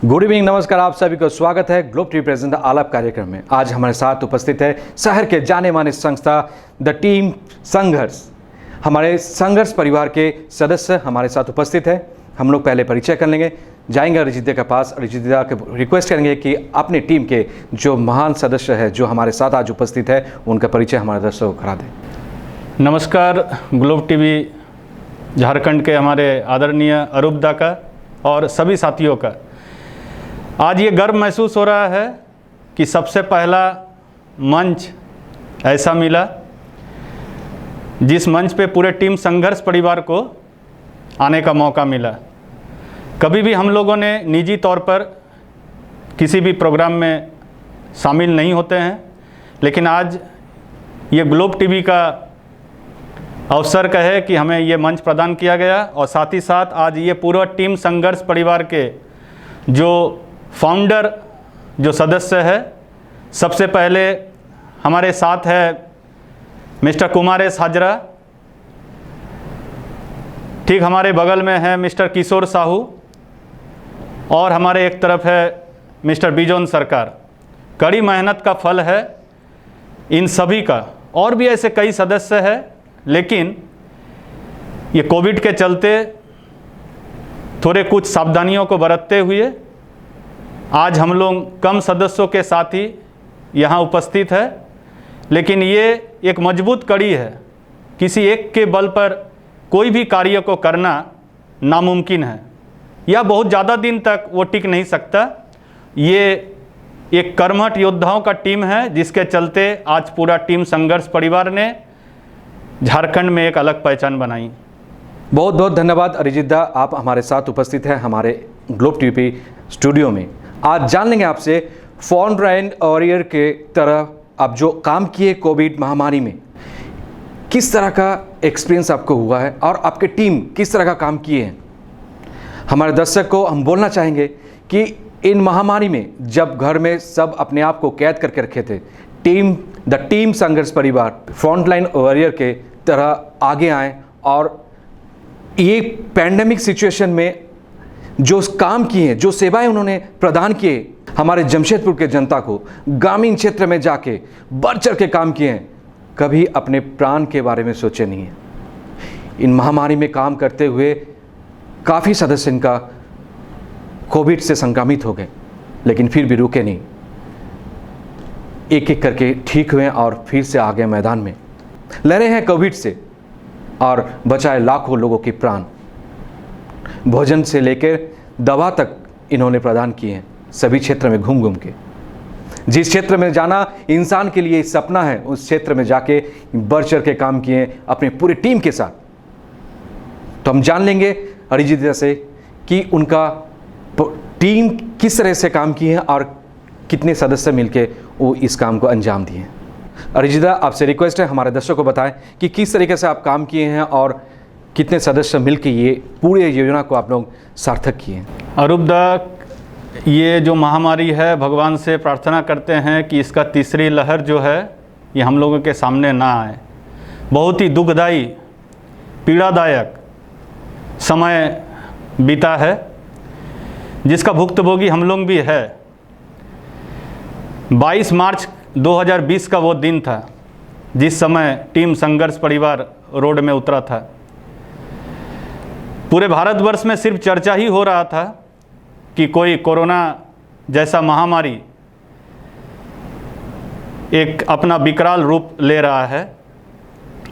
Good evening, नमस्कार। आप सभी को स्वागत है ग्लोब टीवी प्रेजेंट द आलाप कार्यक्रम में। आज हमारे साथ उपस्थित है शहर के जाने माने संस्था द टीम संघर्ष। हमारे संघर्ष परिवार के सदस्य हमारे साथ उपस्थित है। हम लोग पहले परिचय कर लेंगे, जाएंगे अरिजीत के पास। अरिजीत के रिक्वेस्ट करेंगे कि अपनी टीम के जो महान सदस्य है जो हमारे साथ आज उपस्थित है उनका परिचय हमारे दर्शकों को करा दें। नमस्कार। ग्लोब टीवी झारखंड के हमारे आदरणीय अरूप दा का और सभी साथियों का आज ये गर्व महसूस हो रहा है कि सबसे पहला मंच ऐसा मिला जिस मंच पे पूरे टीम संघर्ष परिवार को आने का मौका मिला। कभी भी हम लोगों ने निजी तौर पर किसी भी प्रोग्राम में शामिल नहीं होते हैं, लेकिन आज ये ग्लोब टीवी का अवसर कहे कि हमें ये मंच प्रदान किया गया और साथ ही साथ आज ये पूरा टीम संघर्ष परिवार के जो फाउंडर जो सदस्य है, सबसे पहले हमारे साथ है मिस्टर कुमारेश हाजरा, ठीक हमारे बगल में है मिस्टर किशोर साहू और हमारे एक तरफ है मिस्टर बिजोन सरकार। कड़ी मेहनत का फल है इन सभी का। और भी ऐसे कई सदस्य हैं, लेकिन ये कोविड के चलते थोड़े कुछ सावधानियों को बरतते हुए आज हम लोग कम सदस्यों के साथ ही यहाँ उपस्थित है, लेकिन ये एक मजबूत कड़ी है। किसी एक के बल पर कोई भी कार्य को करना नामुमकिन है या बहुत ज़्यादा दिन तक वो टिक नहीं सकता। ये एक कर्मठ योद्धाओं का टीम है जिसके चलते आज पूरा टीम संघर्ष परिवार ने झारखंड में एक अलग पहचान बनाई। बहुत बहुत धन्यवाद अरिजीत दा, आप हमारे साथ उपस्थित हैं हमारे ग्लोब टीवी स्टूडियो में। आज जान लेंगे आपसे फ्रंटलाइन वॉरियर के तरह आप जो काम किए कोविड महामारी में, किस तरह का एक्सपीरियंस आपको हुआ है और आपके टीम किस तरह का काम किए हैं। हमारे दर्शक को हम बोलना चाहेंगे कि इन महामारी में जब घर में सब अपने आप को कैद करके रखे थे, द टीम संघर्ष परिवार फ्रंटलाइन वॉरियर के तरह आगे आए और ये पैंडेमिक सिचुएशन में जो काम किए, जो सेवाएं उन्होंने प्रदान किए हमारे जमशेदपुर के जनता को, ग्रामीण क्षेत्र में जाके बढ़ चढ़ के काम किए हैं। कभी अपने प्राण के बारे में सोचे नहीं है। इन महामारी में काम करते हुए काफ़ी सदस्य इनका कोविड से संक्रमित हो गए, लेकिन फिर भी रुके नहीं, एक एक करके ठीक हुए और फिर से आ गए मैदान में, लड़े हैं कोविड से और बचाए लाखों लोगों की प्राण। भोजन से लेकर दवा तक इन्होंने प्रदान किए हैं सभी क्षेत्र में घूम घूम के। जिस क्षेत्र में जाना इंसान के लिए सपना है, उस क्षेत्र में जाके बढ़ चढ़ के काम किए अपने पूरी टीम के साथ। तो हम जान लेंगे अरिजीत से कि उनका टीम किस तरह से काम की है और कितने सदस्य मिलके वो इस काम को अंजाम दिए हैं। अरिजीत, आपसे रिक्वेस्ट है हमारे दर्शकों को बताएं कि किस तरीके से आप काम किए हैं और कितने सदस्य मिलके ये पूरे योजना को आप लोग सार्थक किए हैं। अरूप दा, ये जो महामारी है, भगवान से प्रार्थना करते हैं कि इसका तीसरी लहर जो है ये हम लोगों के सामने ना आए। बहुत ही दुखदाई, पीड़ादायक समय बीता है जिसका भुक्तभोगी हम लोग भी है। 22 मार्च 2020 का वो दिन था जिस समय टीम संघर्ष परिवार रोड में उतरा था। पूरे भारतवर्ष में सिर्फ चर्चा ही हो रहा था कि कोई कोरोना जैसा महामारी एक अपना विकराल रूप ले रहा है।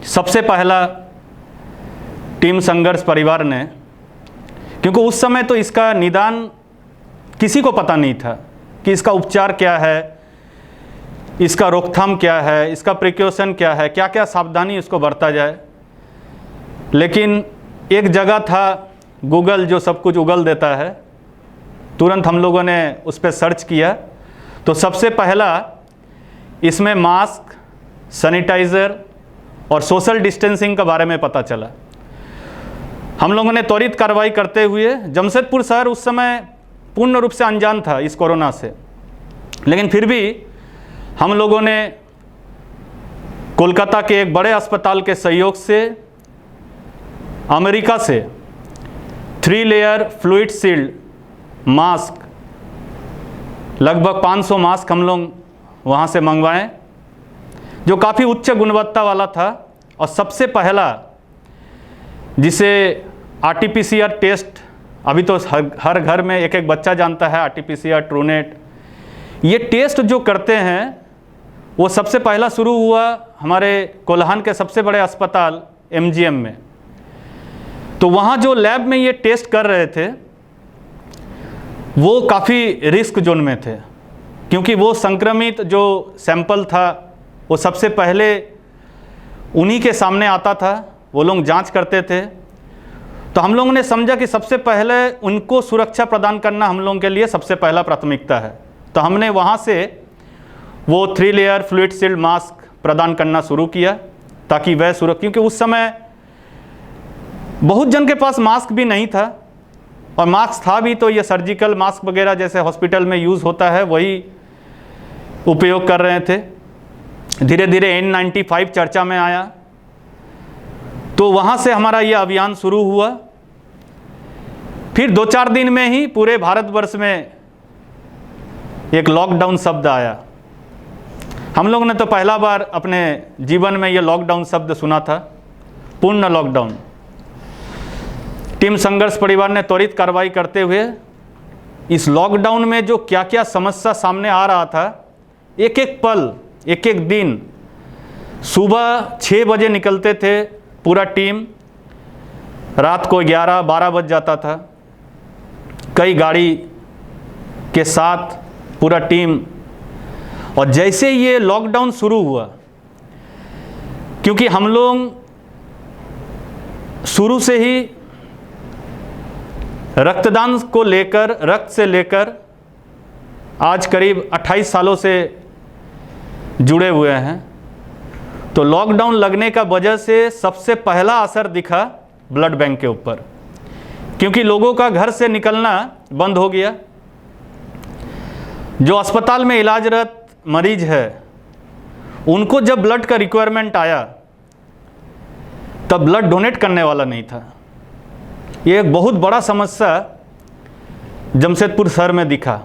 सबसे पहला टीम संघर्ष परिवार ने, क्योंकि उस समय तो इसका निदान किसी को पता नहीं था कि इसका उपचार क्या है, इसका रोकथाम क्या है, इसका प्रिकॉशन क्या है, क्या क्या सावधानी इसको बरता जाए। लेकिन एक जगह था गूगल जो सब कुछ उगल देता है। तुरंत हम लोगों ने उस पर सर्च किया तो सबसे पहला इसमें मास्क, सैनिटाइज़र और सोशल डिस्टेंसिंग के बारे में पता चला। हम लोगों ने त्वरित कार्रवाई करते हुए, जमशेदपुर शहर उस समय पूर्ण रूप से अनजान था इस कोरोना से, लेकिन फिर भी हम लोगों ने कोलकाता के एक बड़े अस्पताल के सहयोग से अमेरिका से 3 लेयर फ्लूइड सील्ड मास्क लगभग 500 मास्क हम लोग वहाँ से मंगवाएं, जो काफ़ी उच्च गुणवत्ता वाला था। और सबसे पहला जिसे RT-PCR टेस्ट, अभी तो हर घर में एक एक बच्चा जानता है RT-PCR, ट्रूनेट, ये टेस्ट जो करते हैं वो सबसे पहला शुरू हुआ हमारे कोल्हान के सबसे बड़े अस्पताल MGM में। तो वहाँ जो लैब में ये टेस्ट कर रहे थे वो काफ़ी रिस्क जोन में थे, क्योंकि वो संक्रमित जो सैंपल था वो सबसे पहले उन्हीं के सामने आता था, वो लोग जांच करते थे। तो हम लोगों ने समझा कि सबसे पहले उनको सुरक्षा प्रदान करना हम लोगों के लिए सबसे पहला प्राथमिकता है। तो हमने वहाँ से वो 3 लेयर फ्लूइड सील्ड मास्क प्रदान करना शुरू किया, ताकि वह सुरक्षा, क्योंकि उस समय बहुत जन के पास मास्क भी नहीं था, और मास्क था भी तो ये सर्जिकल मास्क वगैरह जैसे हॉस्पिटल में यूज़ होता है वही उपयोग कर रहे थे। धीरे धीरे N95 चर्चा में आया, तो वहाँ से हमारा ये अभियान शुरू हुआ। फिर 2-4 दिन में ही पूरे भारतवर्ष में एक लॉकडाउन शब्द आया। हम लोगों ने तो पहला बार अपने जीवन में ये लॉकडाउन शब्द सुना था, पूर्ण लॉकडाउन। टीम संघर्ष परिवार ने त्वरित कार्रवाई करते हुए इस लॉकडाउन में जो क्या क्या समस्या सामने आ रहा था, एक एक पल, एक एक दिन, सुबह 6 बजे निकलते थे पूरा टीम, रात को 11-12 बज जाता था, कई गाड़ी के साथ पूरा टीम। और जैसे ये लॉकडाउन शुरू हुआ, क्योंकि हम लोग शुरू से ही रक्तदान को लेकर, रक्त से लेकर आज करीब 28 सालों से जुड़े हुए हैं, तो लॉकडाउन लगने का वजह से सबसे पहला असर दिखा ब्लड बैंक के ऊपर, क्योंकि लोगों का घर से निकलना बंद हो गया। जो अस्पताल में इलाजरत मरीज है, उनको जब ब्लड का रिक्वायरमेंट आया तब ब्लड डोनेट करने वाला नहीं था। ये एक बहुत बड़ा समस्या जमशेदपुर शहर में दिखा।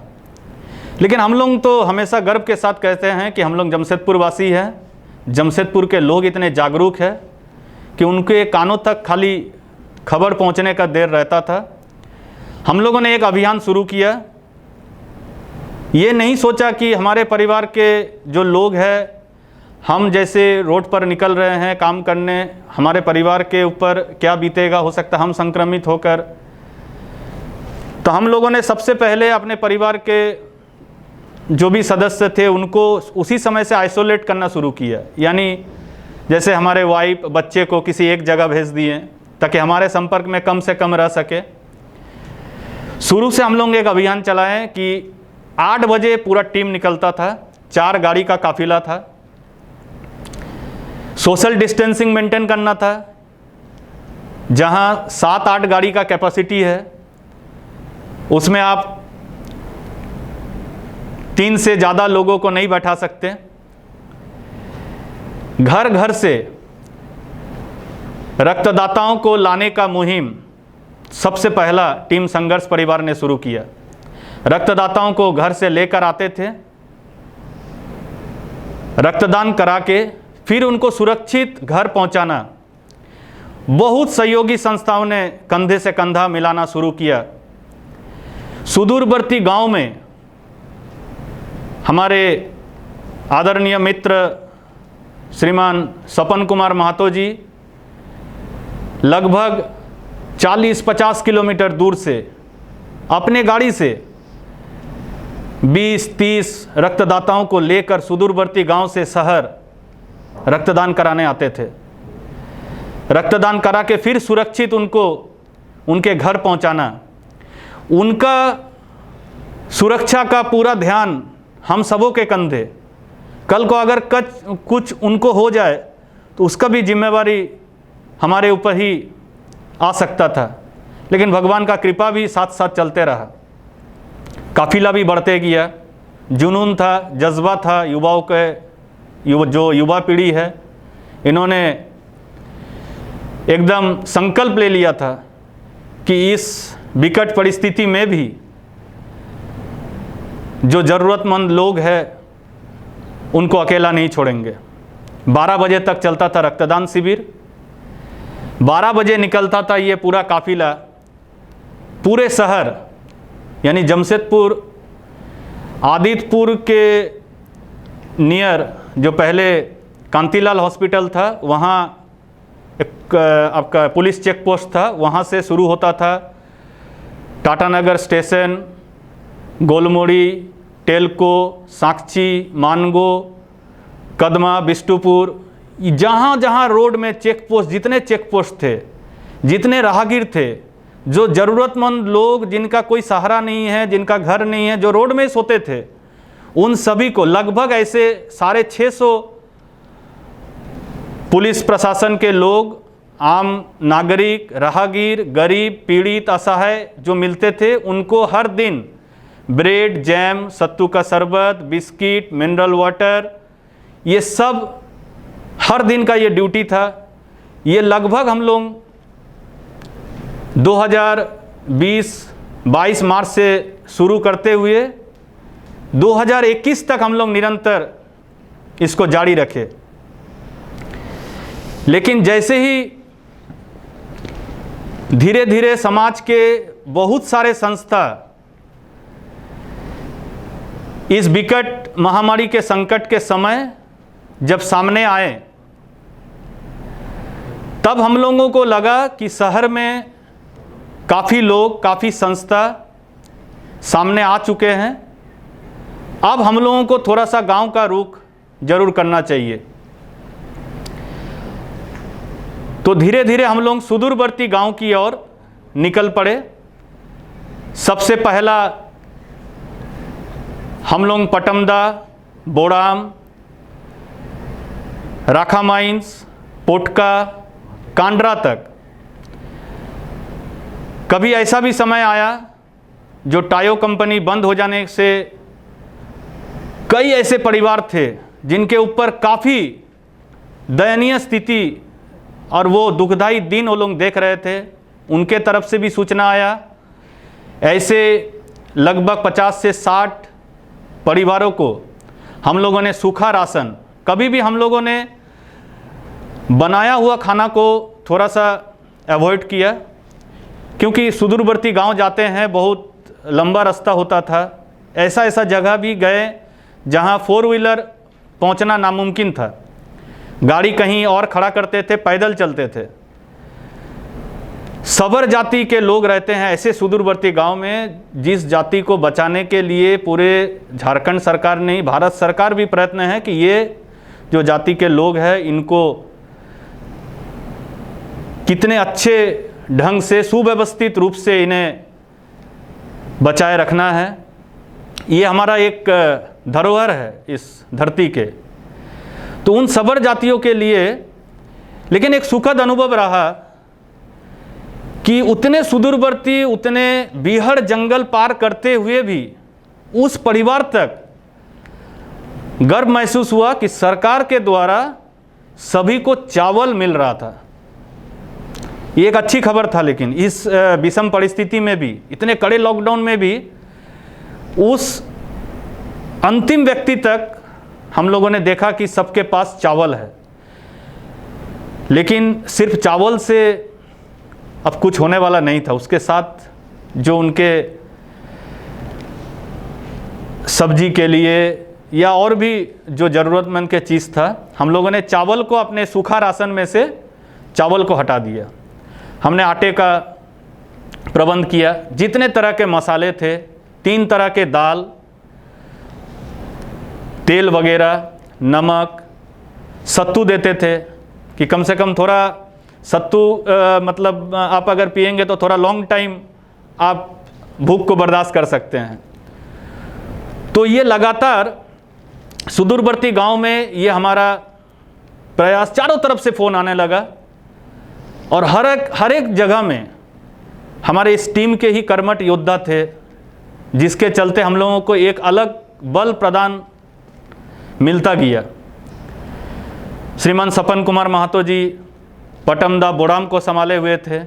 लेकिन हम लोग तो हमेशा गर्व के साथ कहते हैं कि हम लोग जमशेदपुर वासी हैं। जमशेदपुर के लोग इतने जागरूक हैं कि उनके कानों तक खाली खबर पहुंचने का देर रहता था। हम लोगों ने एक अभियान शुरू किया। ये नहीं सोचा कि हमारे परिवार के जो लोग हैं, हम जैसे रोड पर निकल रहे हैं काम करने, हमारे परिवार के ऊपर क्या बीतेगा, हो सकता है हम संक्रमित होकर। तो हम लोगों ने सबसे पहले अपने परिवार के जो भी सदस्य थे उनको उसी समय से आइसोलेट करना शुरू किया। यानी जैसे हमारे वाइफ बच्चे को किसी एक जगह भेज दिए ताकि हमारे संपर्क में कम से कम रह सके। शुरू से हम लोग एक अभियान चलाएं कि 8 बजे पूरा टीम निकलता था, 4 गाड़ी का काफिला था। सोशल डिस्टेंसिंग मेंटेन करना था। जहां 7-8 गाड़ी का कैपेसिटी है उसमें आप 3 से ज़्यादा लोगों को नहीं बैठा सकते। घर घर से रक्तदाताओं को लाने का मुहिम सबसे पहला टीम संघर्ष परिवार ने शुरू किया। रक्तदाताओं को घर से लेकर आते थे, रक्तदान करा के फिर उनको सुरक्षित घर पहुंचाना। बहुत सहयोगी संस्थाओं ने कंधे से कंधा मिलाना शुरू किया। सुदूरवर्ती गांव में हमारे आदरणीय मित्र श्रीमान सपन कुमार महतो जी लगभग 40-50 किलोमीटर दूर से अपने गाड़ी से 20-30 रक्तदाताओं को लेकर सुदूरवर्ती गांव से शहर रक्तदान कराने आते थे। रक्तदान करा के फिर सुरक्षित उनको उनके घर पहुंचाना। उनका सुरक्षा का पूरा ध्यान हम सबों के कंधे। कल को अगर कुछ उनको हो जाए तो उसका भी जिम्मेवारी हमारे ऊपर ही आ सकता था। लेकिन भगवान का कृपा भी साथ साथ चलते रहा। काफिला भी बढ़ते गया। जुनून था, जज्बा था युवाओं के, जो युवा पीढ़ी है, इन्होंने एकदम संकल्प ले लिया था कि इस विकट परिस्थिति में भी जो ज़रूरतमंद लोग हैं उनको अकेला नहीं छोड़ेंगे। 12 बजे तक चलता था रक्तदान शिविर। 12 बजे निकलता था ये पूरा काफिला पूरे शहर यानी जमशेदपुर आदित्यपुर के नियर जो पहले कांतिलाल हॉस्पिटल था वहाँ एक आपका पुलिस चेक पोस्ट था, वहाँ से शुरू होता था। टाटानगर स्टेशन, गोलमोड़ी, टेलको, साक्षी, मानगो, कदमा, बिष्टुपुर, जहाँ जहाँ रोड में चेक पोस्ट, जितने चेक पोस्ट थे, जितने राहगीर थे, जो ज़रूरतमंद लोग जिनका कोई सहारा नहीं है, जिनका घर नहीं है, जो रोड में सोते थे, उन सभी को लगभग ऐसे 650 पुलिस प्रशासन के लोग, आम नागरिक, राहगीर, गरीब, पीड़ित, असहाय जो मिलते थे, उनको हर दिन ब्रेड, जैम, सत्तू का शरबत, बिस्किट, मिनरल वाटर, ये सब हर दिन का ये ड्यूटी था। ये लगभग हम लोग 2022 मार्च से शुरू करते हुए 2021 तक हम लोग निरंतर इसको जारी रखे। लेकिन जैसे ही धीरे धीरे समाज के बहुत सारे संस्था इस विकट महामारी के संकट के समय जब सामने आए, तब हम लोगों को लगा कि शहर में काफ़ी लोग, काफ़ी संस्था सामने आ चुके हैं। अब हम लोगों को थोड़ा सा गांव का रुख जरूर करना चाहिए। तो धीरे धीरे हम लोग सुदूरवर्ती गांव की ओर निकल पड़े। सबसे पहला हम लोग पटमदा, बोड़ाम, राखा माइंस, पोटका, कांड्रा तक। कभी ऐसा भी समय आया जो टायो कंपनी बंद हो जाने से कई ऐसे परिवार थे जिनके ऊपर काफ़ी दयनीय स्थिति और वो दुखदाई दिन वो लोग देख रहे थे, उनके तरफ से भी सूचना आया। ऐसे लगभग 50 से 60 परिवारों को हम लोगों ने सूखा राशन, कभी भी हम लोगों ने बनाया हुआ खाना को थोड़ा सा अवॉइड किया, क्योंकि सुदूरवर्ती गांव जाते हैं, बहुत लंबा रास्ता होता था। ऐसा जगह भी गए जहां 4 व्हीलर पहुंचना नामुमकिन था, गाड़ी कहीं और खड़ा करते थे, पैदल चलते थे। सबर जाति के लोग रहते हैं ऐसे सुदूरवर्ती गांव में, जिस जाति को बचाने के लिए पूरे झारखंड सरकार नहीं, भारत सरकार भी प्रयत्न है कि ये जो जाति के लोग हैं इनको कितने अच्छे ढंग से सुव्यवस्थित रूप से इन्हें बचाए रखना है। ये हमारा एक धरोहर है इस धरती के। तो उन सबर जातियों के लिए लेकिन एक सुखद अनुभव रहा कि उतने सुदूरवर्ती, उतने बीहड़ जंगल पार करते हुए भी उस परिवार तक गर्व महसूस हुआ कि सरकार के द्वारा सभी को चावल मिल रहा था। ये एक अच्छी खबर था। लेकिन इस विषम परिस्थिति में भी, इतने कड़े लॉकडाउन में भी, उस अंतिम व्यक्ति तक हम लोगों ने देखा कि सबके पास चावल है। लेकिन सिर्फ चावल से अब कुछ होने वाला नहीं था, उसके साथ जो उनके सब्जी के लिए या और भी जो ज़रूरतमंद के चीज़ था, हम लोगों ने चावल को अपने सूखा राशन में से चावल को हटा दिया। हमने आटे का प्रबंध किया, जितने तरह के मसाले थे, 3 तरह के दाल, तेल वगैरह, नमक, सत्तू देते थे कि कम से कम थोड़ा सत्तू मतलब आप अगर पिएंगे तो थोड़ा लॉन्ग टाइम आप भूख को बर्दाश्त कर सकते हैं। तो ये लगातार सुदूरवर्ती गांव में ये हमारा प्रयास, चारों तरफ से फ़ोन आने लगा और हर एक जगह में हमारे इस टीम के ही कर्मठ योद्धा थे, जिसके चलते हम लोगों को एक अलग बल प्रदान मिलता गया। श्रीमान सपन कुमार महतो जी पटमदा, बोड़ाम को संभाले हुए थे,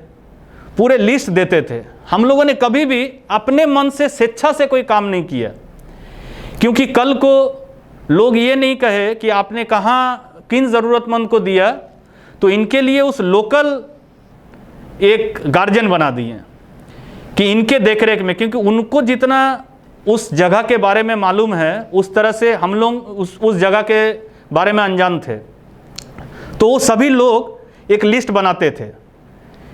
पूरे लिस्ट देते थे। हम लोगों ने कभी भी अपने मन से स्वेच्छा से कोई काम नहीं किया। क्योंकि कल को लोग ये नहीं कहे कि आपने कहाँ किन ज़रूरतमंद को दिया, तो इनके लिए उस लोकल एक गार्जियन बना दिए कि इनके देखरेख में, क्योंकि उनको जितना उस जगह के बारे में मालूम है उस तरह से हम लोग उस जगह के बारे में अनजान थे। तो वो सभी लोग एक लिस्ट बनाते थे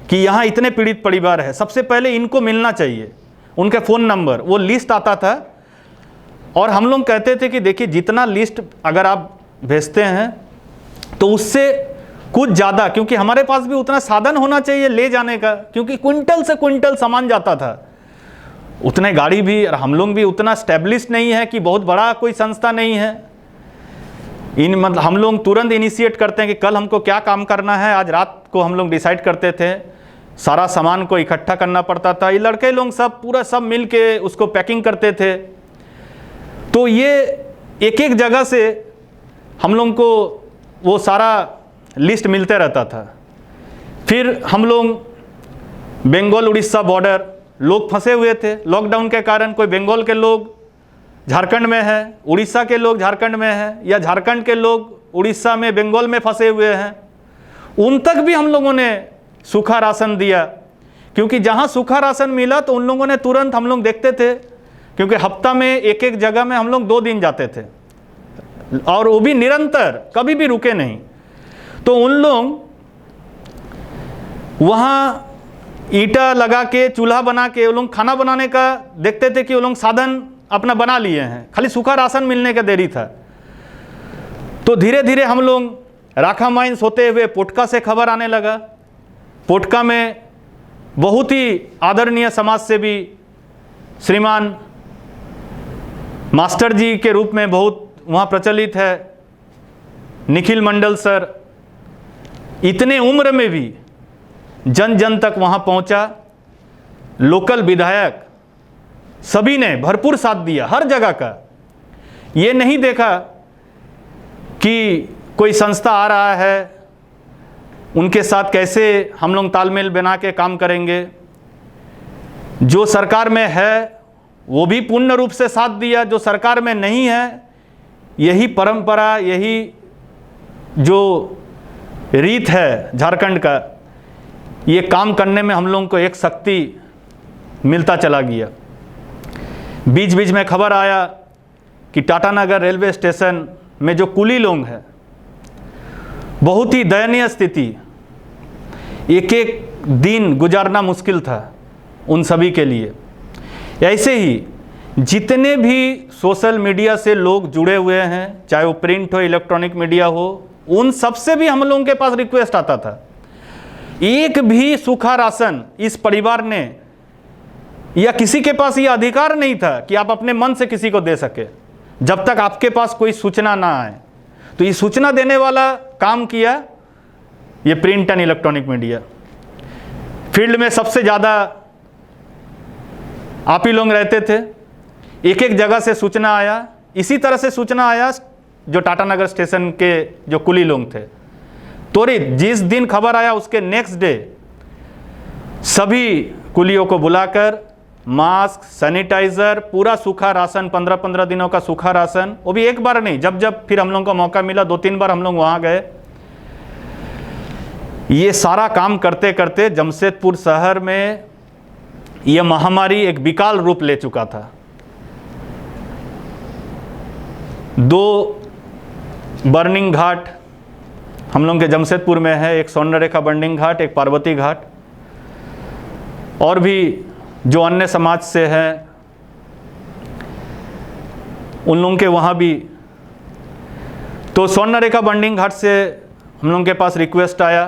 कि यहाँ इतने पीड़ित परिवार है, सबसे पहले इनको मिलना चाहिए, उनके फ़ोन नंबर, वो लिस्ट आता था। और हम लोग कहते थे कि देखिए जितना लिस्ट अगर आप भेजते हैं तो उससे कुछ ज़्यादा, क्योंकि हमारे पास भी उतना साधन होना चाहिए ले जाने का, क्योंकि क्विंटल से क्विंटल सामान जाता था, उतने गाड़ी भी, और हम लोग भी उतना स्टैब्लिश नहीं है कि बहुत बड़ा कोई संस्था नहीं है। मतलब हम लोग तुरंत इनिशिएट करते हैं कि कल हमको क्या काम करना है, आज रात को हम लोग डिसाइड करते थे, सारा सामान को इकट्ठा करना पड़ता था, ये लड़के लोग सब पूरा सब मिल के उसको पैकिंग करते थे। तो ये एक एक जगह से हम लोग को वो सारा लिस्ट मिलते रहता था। फिर हम लोग बंगाल उड़ीसा बॉर्डर, लोग फंसे हुए थे लॉकडाउन के कारण, कोई बंगाल के लोग झारखंड में है, उड़ीसा के लोग झारखंड में है, या झारखंड के लोग उड़ीसा में बंगाल में फंसे हुए हैं, उन तक भी हम लोगों ने सूखा राशन दिया। क्योंकि जहाँ सूखा राशन मिला तो उन लोगों ने तुरंत, हम लोग देखते थे, क्योंकि हफ्ता में एक एक जगह में हम लोग 2 दिन जाते थे और वो भी निरंतर, कभी भी रुके नहीं। तो उन लोग वहाँ ईंटा लगा के, चूल्हा बना के, वो लोग खाना बनाने का देखते थे कि वो लोग साधन अपना बना लिए हैं, खाली सूखा राशन मिलने का देरी था। तो धीरे धीरे हम लोग राखा माइंस होते हुए पोटका से खबर आने लगा। पोटका में बहुत ही आदरणीय समाज सेवी श्रीमान मास्टर जी के रूप में बहुत वहाँ प्रचलित है, निखिल मंडल सर, इतने उम्र में भी जन जन तक वहाँ पहुँचा। लोकल विधायक सभी ने भरपूर साथ दिया, हर जगह का। ये नहीं देखा कि कोई संस्था आ रहा है, उनके साथ कैसे हम लोग तालमेल बना के काम करेंगे। जो सरकार में है वो भी पूर्ण रूप से साथ दिया, जो सरकार में नहीं है, यही परंपरा, यही जो रीत है झारखंड का, ये काम करने में हम लोगों को एक शक्ति मिलता चला गया। बीच बीच में खबर आया कि टाटानगर रेलवे स्टेशन में जो कुली लोग हैं, बहुत ही दयनीय स्थिति, एक एक दिन गुजारना मुश्किल था उन सभी के लिए। ऐसे ही जितने भी सोशल मीडिया से लोग जुड़े हुए हैं, चाहे वो प्रिंट हो, इलेक्ट्रॉनिक मीडिया हो, उन सब से भी हम लोगों के पास रिक्वेस्ट आता था, एक भी सूखा राशन इस परिवार ने, या किसी के पास ये अधिकार नहीं था कि आप अपने मन से किसी को दे सके, जब तक आपके पास कोई सूचना ना आए। तो ये सूचना देने वाला काम किया ये print and electronic media. Field में सबसे ज़्यादा आप ही लोग रहते थे, एक एक जगह से सूचना आया। इसी तरह से सूचना आया जो टाटानगर स्टेशन के जो कुली लोग थे, त्वरित जिस दिन खबर आया उसके नेक्स्ट डे सभी कुलियों को बुलाकर मास्क, सैनिटाइज़र, पूरा सूखा राशन, 15-15 दिनों का सूखा राशन, वो भी एक बार नहीं, जब जब फिर हम लोगों को मौका मिला 2-3 बार हम लोग वहाँ गए। ये सारा काम करते करते जमशेदपुर शहर में यह महामारी एक विकराल रूप ले चुका था। 2 बर्निंग घाट हम लोग के जमशेदपुर में है, एक स्वर्ण रेखा बर्निंग घाट, एक पार्वती घाट, और भी जो अन्य समाज से हैं उन लोगों के वहाँ भी। तो स्वर्ण रेखा बर्निंग घाट से हम लोगों के पास रिक्वेस्ट आया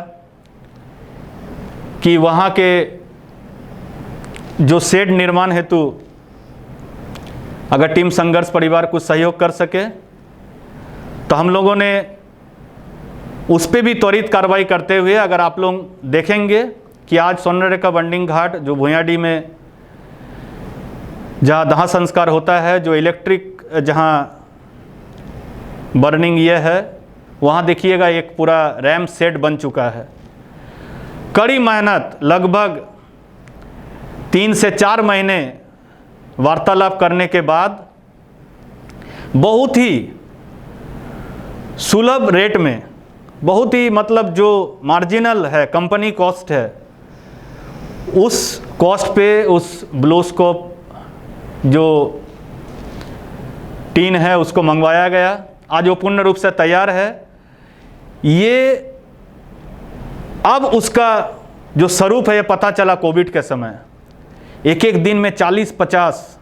कि वहाँ के जो शेड निर्माण हेतु अगर टीम संघर्ष परिवार कुछ सहयोग कर सके, तो हम लोगों ने उस पर भी त्वरित कार्रवाई करते हुए, अगर आप लोग देखेंगे कि आज स्वर्ण रेखा बर्निंग घाट जो भुयाडी में जहाँ दाह संस्कार होता है, जो इलेक्ट्रिक जहाँ बर्निंग ये है, वहाँ देखिएगा एक पूरा रैम्प सेट बन चुका है। कड़ी मेहनत, लगभग 3 से 4 महीने वार्तालाप करने के बाद बहुत ही सुलभ रेट में, बहुत ही मतलब जो मार्जिनल है, कंपनी कॉस्ट है, उस कॉस्ट पे उस ब्लूस्कोप जो टीन है उसको मंगवाया गया। आज वो पूर्ण रूप से तैयार है। ये अब उसका जो स्वरूप है ये पता चला कोविड के समय। एक एक दिन में 40-50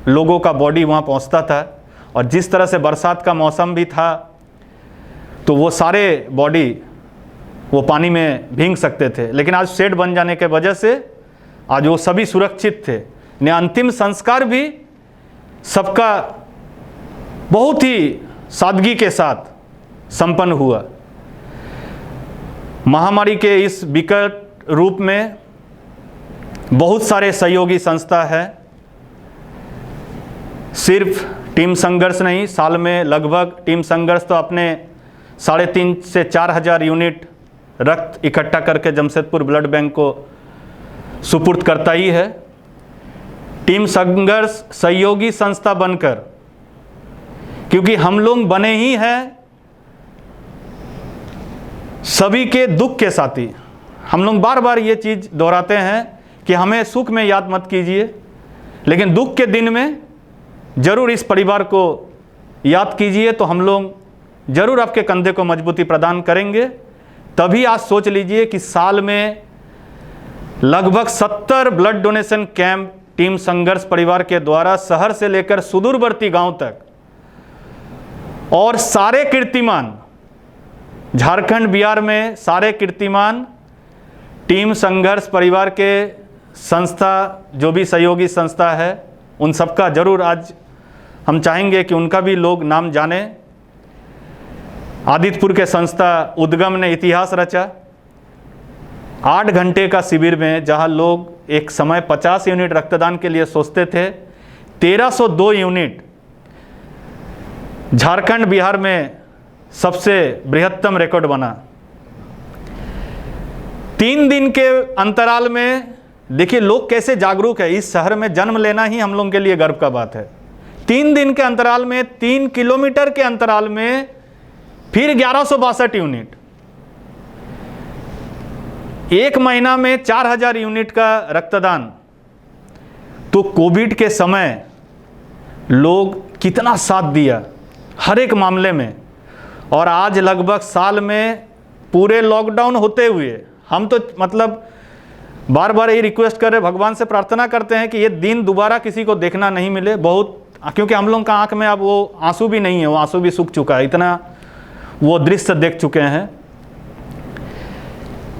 लोगों का बॉडी वहाँ पहुँचता था, और जिस तरह से बरसात का मौसम भी था तो वो सारे बॉडी वो पानी में भीग सकते थे। लेकिन आज शेड बन जाने के वजह से आज वो सभी सुरक्षित थे। ने अंतिम संस्कार भी सबका बहुत ही सादगी के साथ संपन्न हुआ। महामारी के इस विकट रूप में बहुत सारे सहयोगी संस्था है। सिर्फ टीम संघर्ष नहीं, साल में लगभग टीम संघर्ष तो अपने 3,500 से 4,000 यूनिट रक्त इकट्ठा करके जमशेदपुर ब्लड बैंक को सुपुर्द करता ही है। टीम संघर्ष सहयोगी संस्था बनकर, क्योंकि हम लोग बने ही हैं सभी के दुख के साथी। हम लोग बार बार ये चीज़ दोहराते हैं कि हमें सुख में याद मत कीजिए, लेकिन दुख के दिन में ज़रूर इस परिवार को याद कीजिए, तो हम लोग ज़रूर आपके कंधे को मजबूती प्रदान करेंगे। तभी आज सोच लीजिए कि साल में लगभग 70 ब्लड डोनेशन कैंप टीम संघर्ष परिवार के द्वारा शहर से लेकर सुदूरवर्ती गांव तक, और सारे कीर्तिमान झारखंड बिहार में सारे कीर्तिमान टीम संघर्ष परिवार के संस्था जो भी सहयोगी संस्था है उन सबका जरूर आज हम चाहेंगे कि उनका भी लोग नाम जाने। आदित्यपुर के संस्था उद्गम ने इतिहास रचा। 8 घंटे का शिविर में जहां लोग एक समय 50 यूनिट रक्तदान के लिए सोचते थे, 1302 यूनिट झारखंड बिहार में सबसे बृहत्तम रिकॉर्ड बना। 3 दिन के अंतराल में देखिए लोग कैसे जागरूक है। इस शहर में जन्म लेना ही हम लोगों के लिए गर्व का बात है। 3 दिन के अंतराल में 3 किलोमीटर के अंतराल में फिर 1162 यूनिट, 1 महीना में 4,000 यूनिट का रक्तदान। तो कोविड के समय लोग कितना साथ दिया हर एक मामले में। और आज लगभग साल में पूरे लॉकडाउन होते हुए हम तो मतलब बार बार ये रिक्वेस्ट कर रहे, भगवान से प्रार्थना करते हैं कि ये दिन दोबारा किसी को देखना नहीं मिले। बहुत, क्योंकि हम लोग का आंख में अब वो आंसू भी नहीं है, वो आंसू भी सूख चुका है, इतना वो दृश्य देख चुके हैं।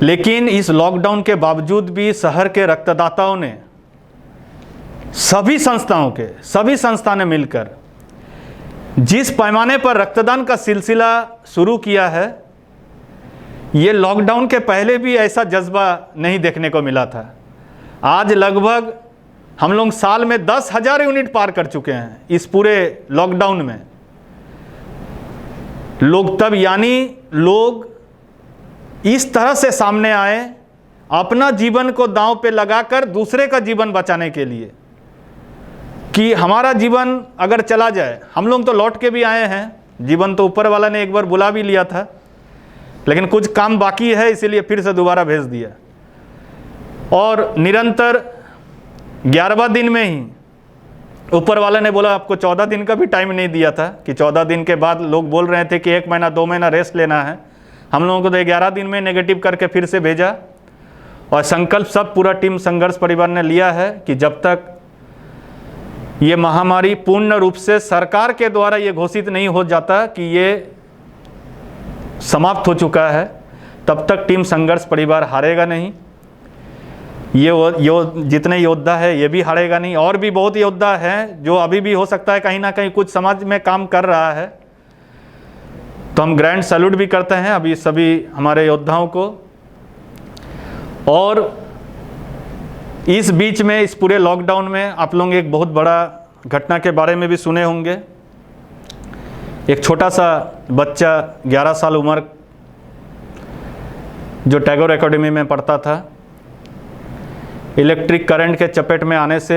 लेकिन इस लॉकडाउन के बावजूद भी शहर के रक्तदाताओं ने, सभी संस्था ने मिलकर जिस पैमाने पर रक्तदान का सिलसिला शुरू किया है, ये लॉकडाउन के पहले भी ऐसा जज्बा नहीं देखने को मिला था। आज लगभग हम लोग साल में 10,000 यूनिट पार कर चुके हैं इस पूरे लॉकडाउन में। लोग तब, यानी लोग इस तरह से सामने आए अपना जीवन को दांव पे लगाकर दूसरे का जीवन बचाने के लिए, कि हमारा जीवन अगर चला जाए, हम लोग तो लौट के भी आए हैं, जीवन तो ऊपर वाला ने एक बार बुला भी लिया था, लेकिन कुछ काम बाकी है इसीलिए फिर से दोबारा भेज दिया। और निरंतर 11वां दिन में ही ऊपर वाले ने बोला आपको 14 दिन का भी टाइम नहीं दिया था, कि 14 दिन के बाद लोग बोल रहे थे कि 1 महीना 2 महीना रेस्ट लेना है। हम लोगों को तो 11 दिन में नेगेटिव करके फिर से भेजा। और संकल्प सब पूरा टीम संघर्ष परिवार ने लिया है कि जब तक ये महामारी पूर्ण रूप से सरकार के द्वारा ये घोषित नहीं हो जाता कि ये समाप्त हो चुका है, तब तक टीम संघर्ष परिवार हारेगा नहीं। ये जितने योद्धा है ये भी हारेगा नहीं। और भी बहुत योद्धा हैं जो अभी भी हो सकता है कहीं ना कहीं कुछ समाज में काम कर रहा है, तो हम ग्रैंड सैल्यूट भी करते हैं अभी सभी हमारे योद्धाओं को। और इस बीच में, इस पूरे लॉकडाउन में आप लोग एक बहुत बड़ा घटना के बारे में भी सुने होंगे। एक छोटा सा बच्चा 11 साल उम्र जो टैगोर एकेडमी में पढ़ता था, इलेक्ट्रिक करंट के चपेट में आने से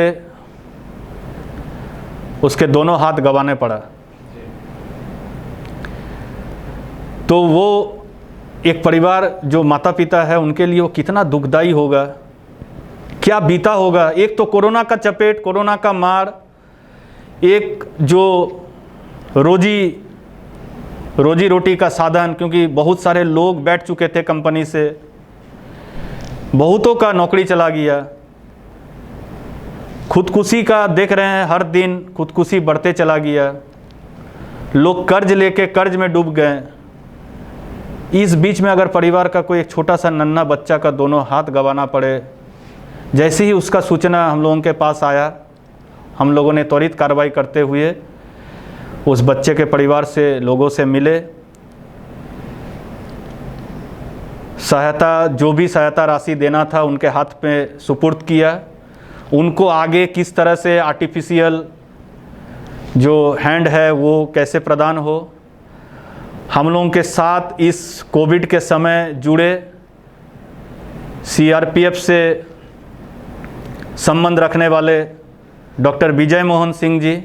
उसके दोनों हाथ गंवाने पड़ा। तो वो एक परिवार जो माता पिता है उनके लिए वो कितना दुखदाई होगा, क्या बीता होगा। एक तो कोरोना का चपेट, कोरोना का मार, एक जो रोजी रोटी का साधन, क्योंकि बहुत सारे लोग बैठ चुके थे कंपनी से, बहुतों का नौकरी चला गया। खुदकुशी का देख रहे हैं, हर दिन खुदकुशी बढ़ते चला गया, लोग कर्ज लेके कर्ज में डूब गए। इस बीच में अगर परिवार का कोई एक छोटा सा नन्हा बच्चा का दोनों हाथ गंवाना पड़े, जैसे ही उसका सूचना हम लोगों के पास आया, हम लोगों ने त्वरित कार्रवाई करते हुए उस बच्चे के परिवार से लोगों से मिले, सहायता जो भी सहायता राशि देना था उनके हाथ पे सुपुर्द किया। उनको आगे किस तरह से आर्टिफिशियल जो हैंड है वो कैसे प्रदान हो। हम लोगों के साथ इस कोविड के समय जुड़े सीआरपीएफ से संबंध रखने वाले डॉक्टर विजय मोहन सिंह जी,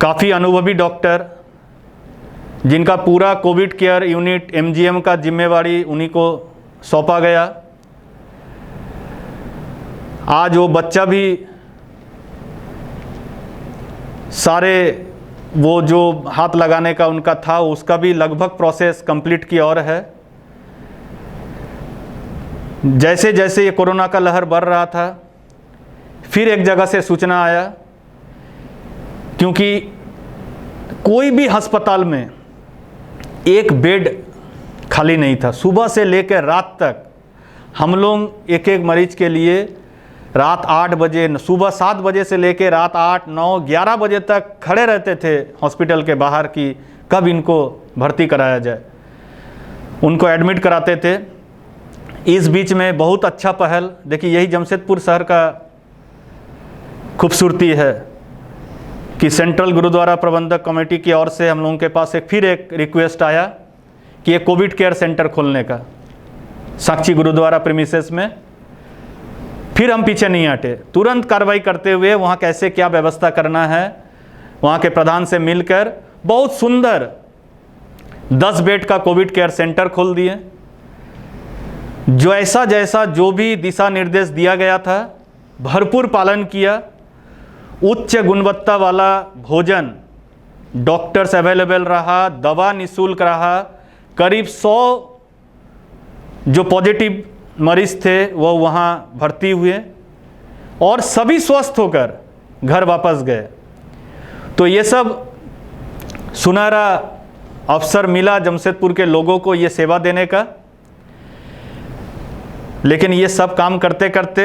काफ़ी अनुभवी डॉक्टर, जिनका पूरा कोविड केयर यूनिट एमजीएम का जिम्मेवारी उन्हीं को सौंपा गया। आज वो बच्चा भी सारे वो जो हाथ लगाने का उनका था उसका भी लगभग प्रोसेस कंप्लीट की और है। जैसे जैसे ये कोरोना का लहर बढ़ रहा था, फिर एक जगह से सूचना आया, क्योंकि कोई भी अस्पताल में एक बेड खाली नहीं था। सुबह से लेकर रात तक हम लोग एक एक मरीज के लिए रात 8 बजे, सुबह 7 बजे से लेकर रात 8, 9, 11 बजे तक खड़े रहते थे हॉस्पिटल के बाहर कि कब इनको भर्ती कराया जाए, उनको एडमिट कराते थे। इस बीच में बहुत अच्छा पहल, देखिए यही जमशेदपुर शहर का खूबसूरती है कि सेंट्रल गुरुद्वारा प्रबंधक कमेटी की ओर से हम लोगों के पास फिर एक रिक्वेस्ट आया कि एक कोविड केयर सेंटर खोलने का साक्षी गुरुद्वारा प्रीमिसेस में। फिर हम पीछे नहीं हटे, तुरंत कार्रवाई करते हुए वहाँ कैसे क्या व्यवस्था करना है, वहाँ के प्रधान से मिलकर बहुत सुंदर 10 बेड का कोविड केयर सेंटर खोल दिए। जैसा जो भी दिशा निर्देश दिया गया था भरपूर पालन किया। उच्च गुणवत्ता वाला भोजन, डॉक्टर्स अवेलेबल रहा, दवा निःशुल्क रहा। करीब 100 जो पॉजिटिव मरीज थे वो वहाँ भर्ती हुए और सभी स्वस्थ होकर घर वापस गए। तो ये सब सुनहरा अवसर मिला जमशेदपुर के लोगों को ये सेवा देने का। लेकिन ये सब काम करते करते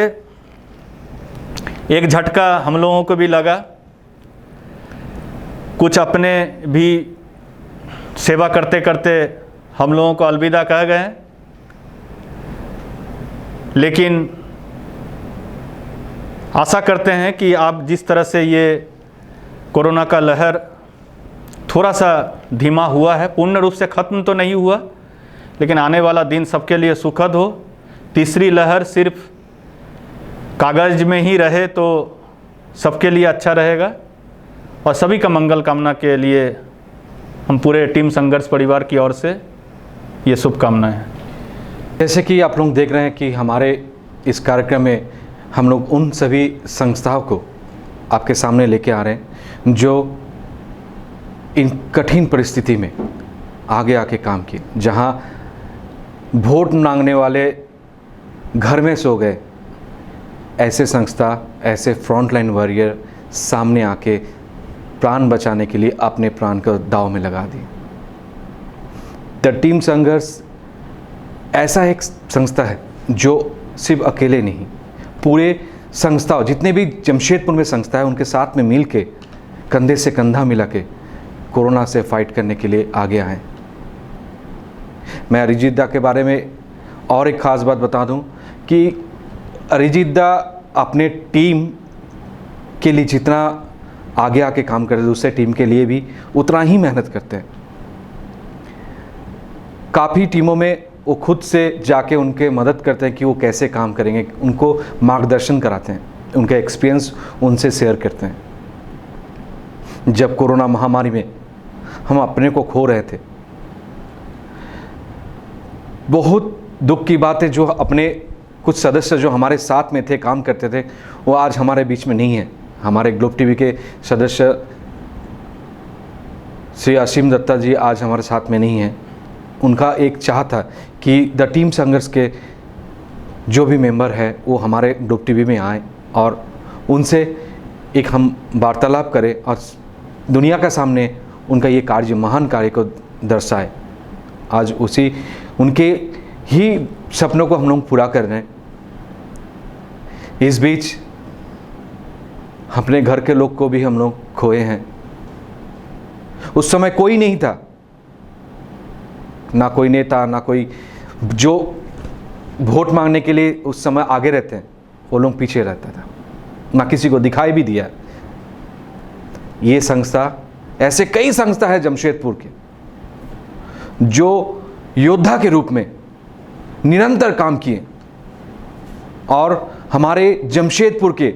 एक झटका हम लोगों को भी लगा, कुछ अपने भी सेवा करते करते हम लोगों को अलविदा कह गए। लेकिन आशा करते हैं कि आप जिस तरह से ये कोरोना का लहर थोड़ा सा धीमा हुआ है, पूर्ण रूप से ख़त्म तो नहीं हुआ, लेकिन आने वाला दिन सबके लिए सुखद हो। तीसरी लहर सिर्फ कागज़ में ही रहे तो सबके लिए अच्छा रहेगा। और सभी का मंगल कामना के लिए हम पूरे टीम संघर्ष परिवार की ओर से ये शुभकामनाएं हैं। जैसे कि आप लोग देख रहे हैं कि हमारे इस कार्यक्रम में हम लोग उन सभी संस्थाओं को आपके सामने लेके आ रहे हैं जो इन कठिन परिस्थिति में आगे आके काम किए। जहां वोट मांगने वाले घर में सो गए, ऐसे संस्था, ऐसे फ्रंटलाइन वॉरियर सामने आके प्राण बचाने के लिए अपने प्राण को दांव में लगा दिए। द टीम संघर्ष ऐसा एक संस्था है जो सिर्फ अकेले नहीं, पूरे संस्थाओं जितने भी जमशेदपुर में संस्था है उनके साथ में मिल के कंधे से कंधा मिला के कोरोना से फाइट करने के लिए आगे आए। मैं अरिजीत दा के बारे में और एक ख़ास बात बता दूं कि अरिजीत दा अपने टीम के लिए जितना आगे आके काम करते हैं, दूसरे टीम के लिए भी उतना ही मेहनत करते हैं। काफ़ी टीमों में वो खुद से जाके उनके मदद करते हैं कि वो कैसे काम करेंगे, उनको मार्गदर्शन कराते हैं, उनका एक्सपीरियंस उनसे शेयर करते हैं। जब कोरोना महामारी में हम अपने को खो रहे थे। बहुत दुख की बात है, जो अपने कुछ सदस्य जो हमारे साथ में थे, काम करते थे, वो आज हमारे बीच में नहीं है। हमारे ग्लोब टीवी के सदस्य श्री असीम दत्ता जी आज हमारे साथ में नहीं हैं। उनका एक चाह था कि द टीम संघर्ष के जो भी मेंबर है वो हमारे ग्लोब टीवी में आए और उनसे एक हम वार्तालाप करें और दुनिया का सामने उनका ये कार्य, महान कार्य को दर्शाए। आज उसी उनके ही सपनों को हम लोग पूरा कर रहे हैं। इस बीच अपने घर के लोग को भी हम लोग खोए हैं। उस समय कोई नहीं था, ना कोई नेता, ना कोई जो वोट मांगने के लिए उस समय आगे रहते हैं, वो लोग पीछे रहता था, ना किसी को दिखाई भी दिया। ये संस्था, ऐसे कई संस्था है जमशेदपुर के जो योद्धा के रूप में निरंतर काम किए और हमारे जमशेदपुर के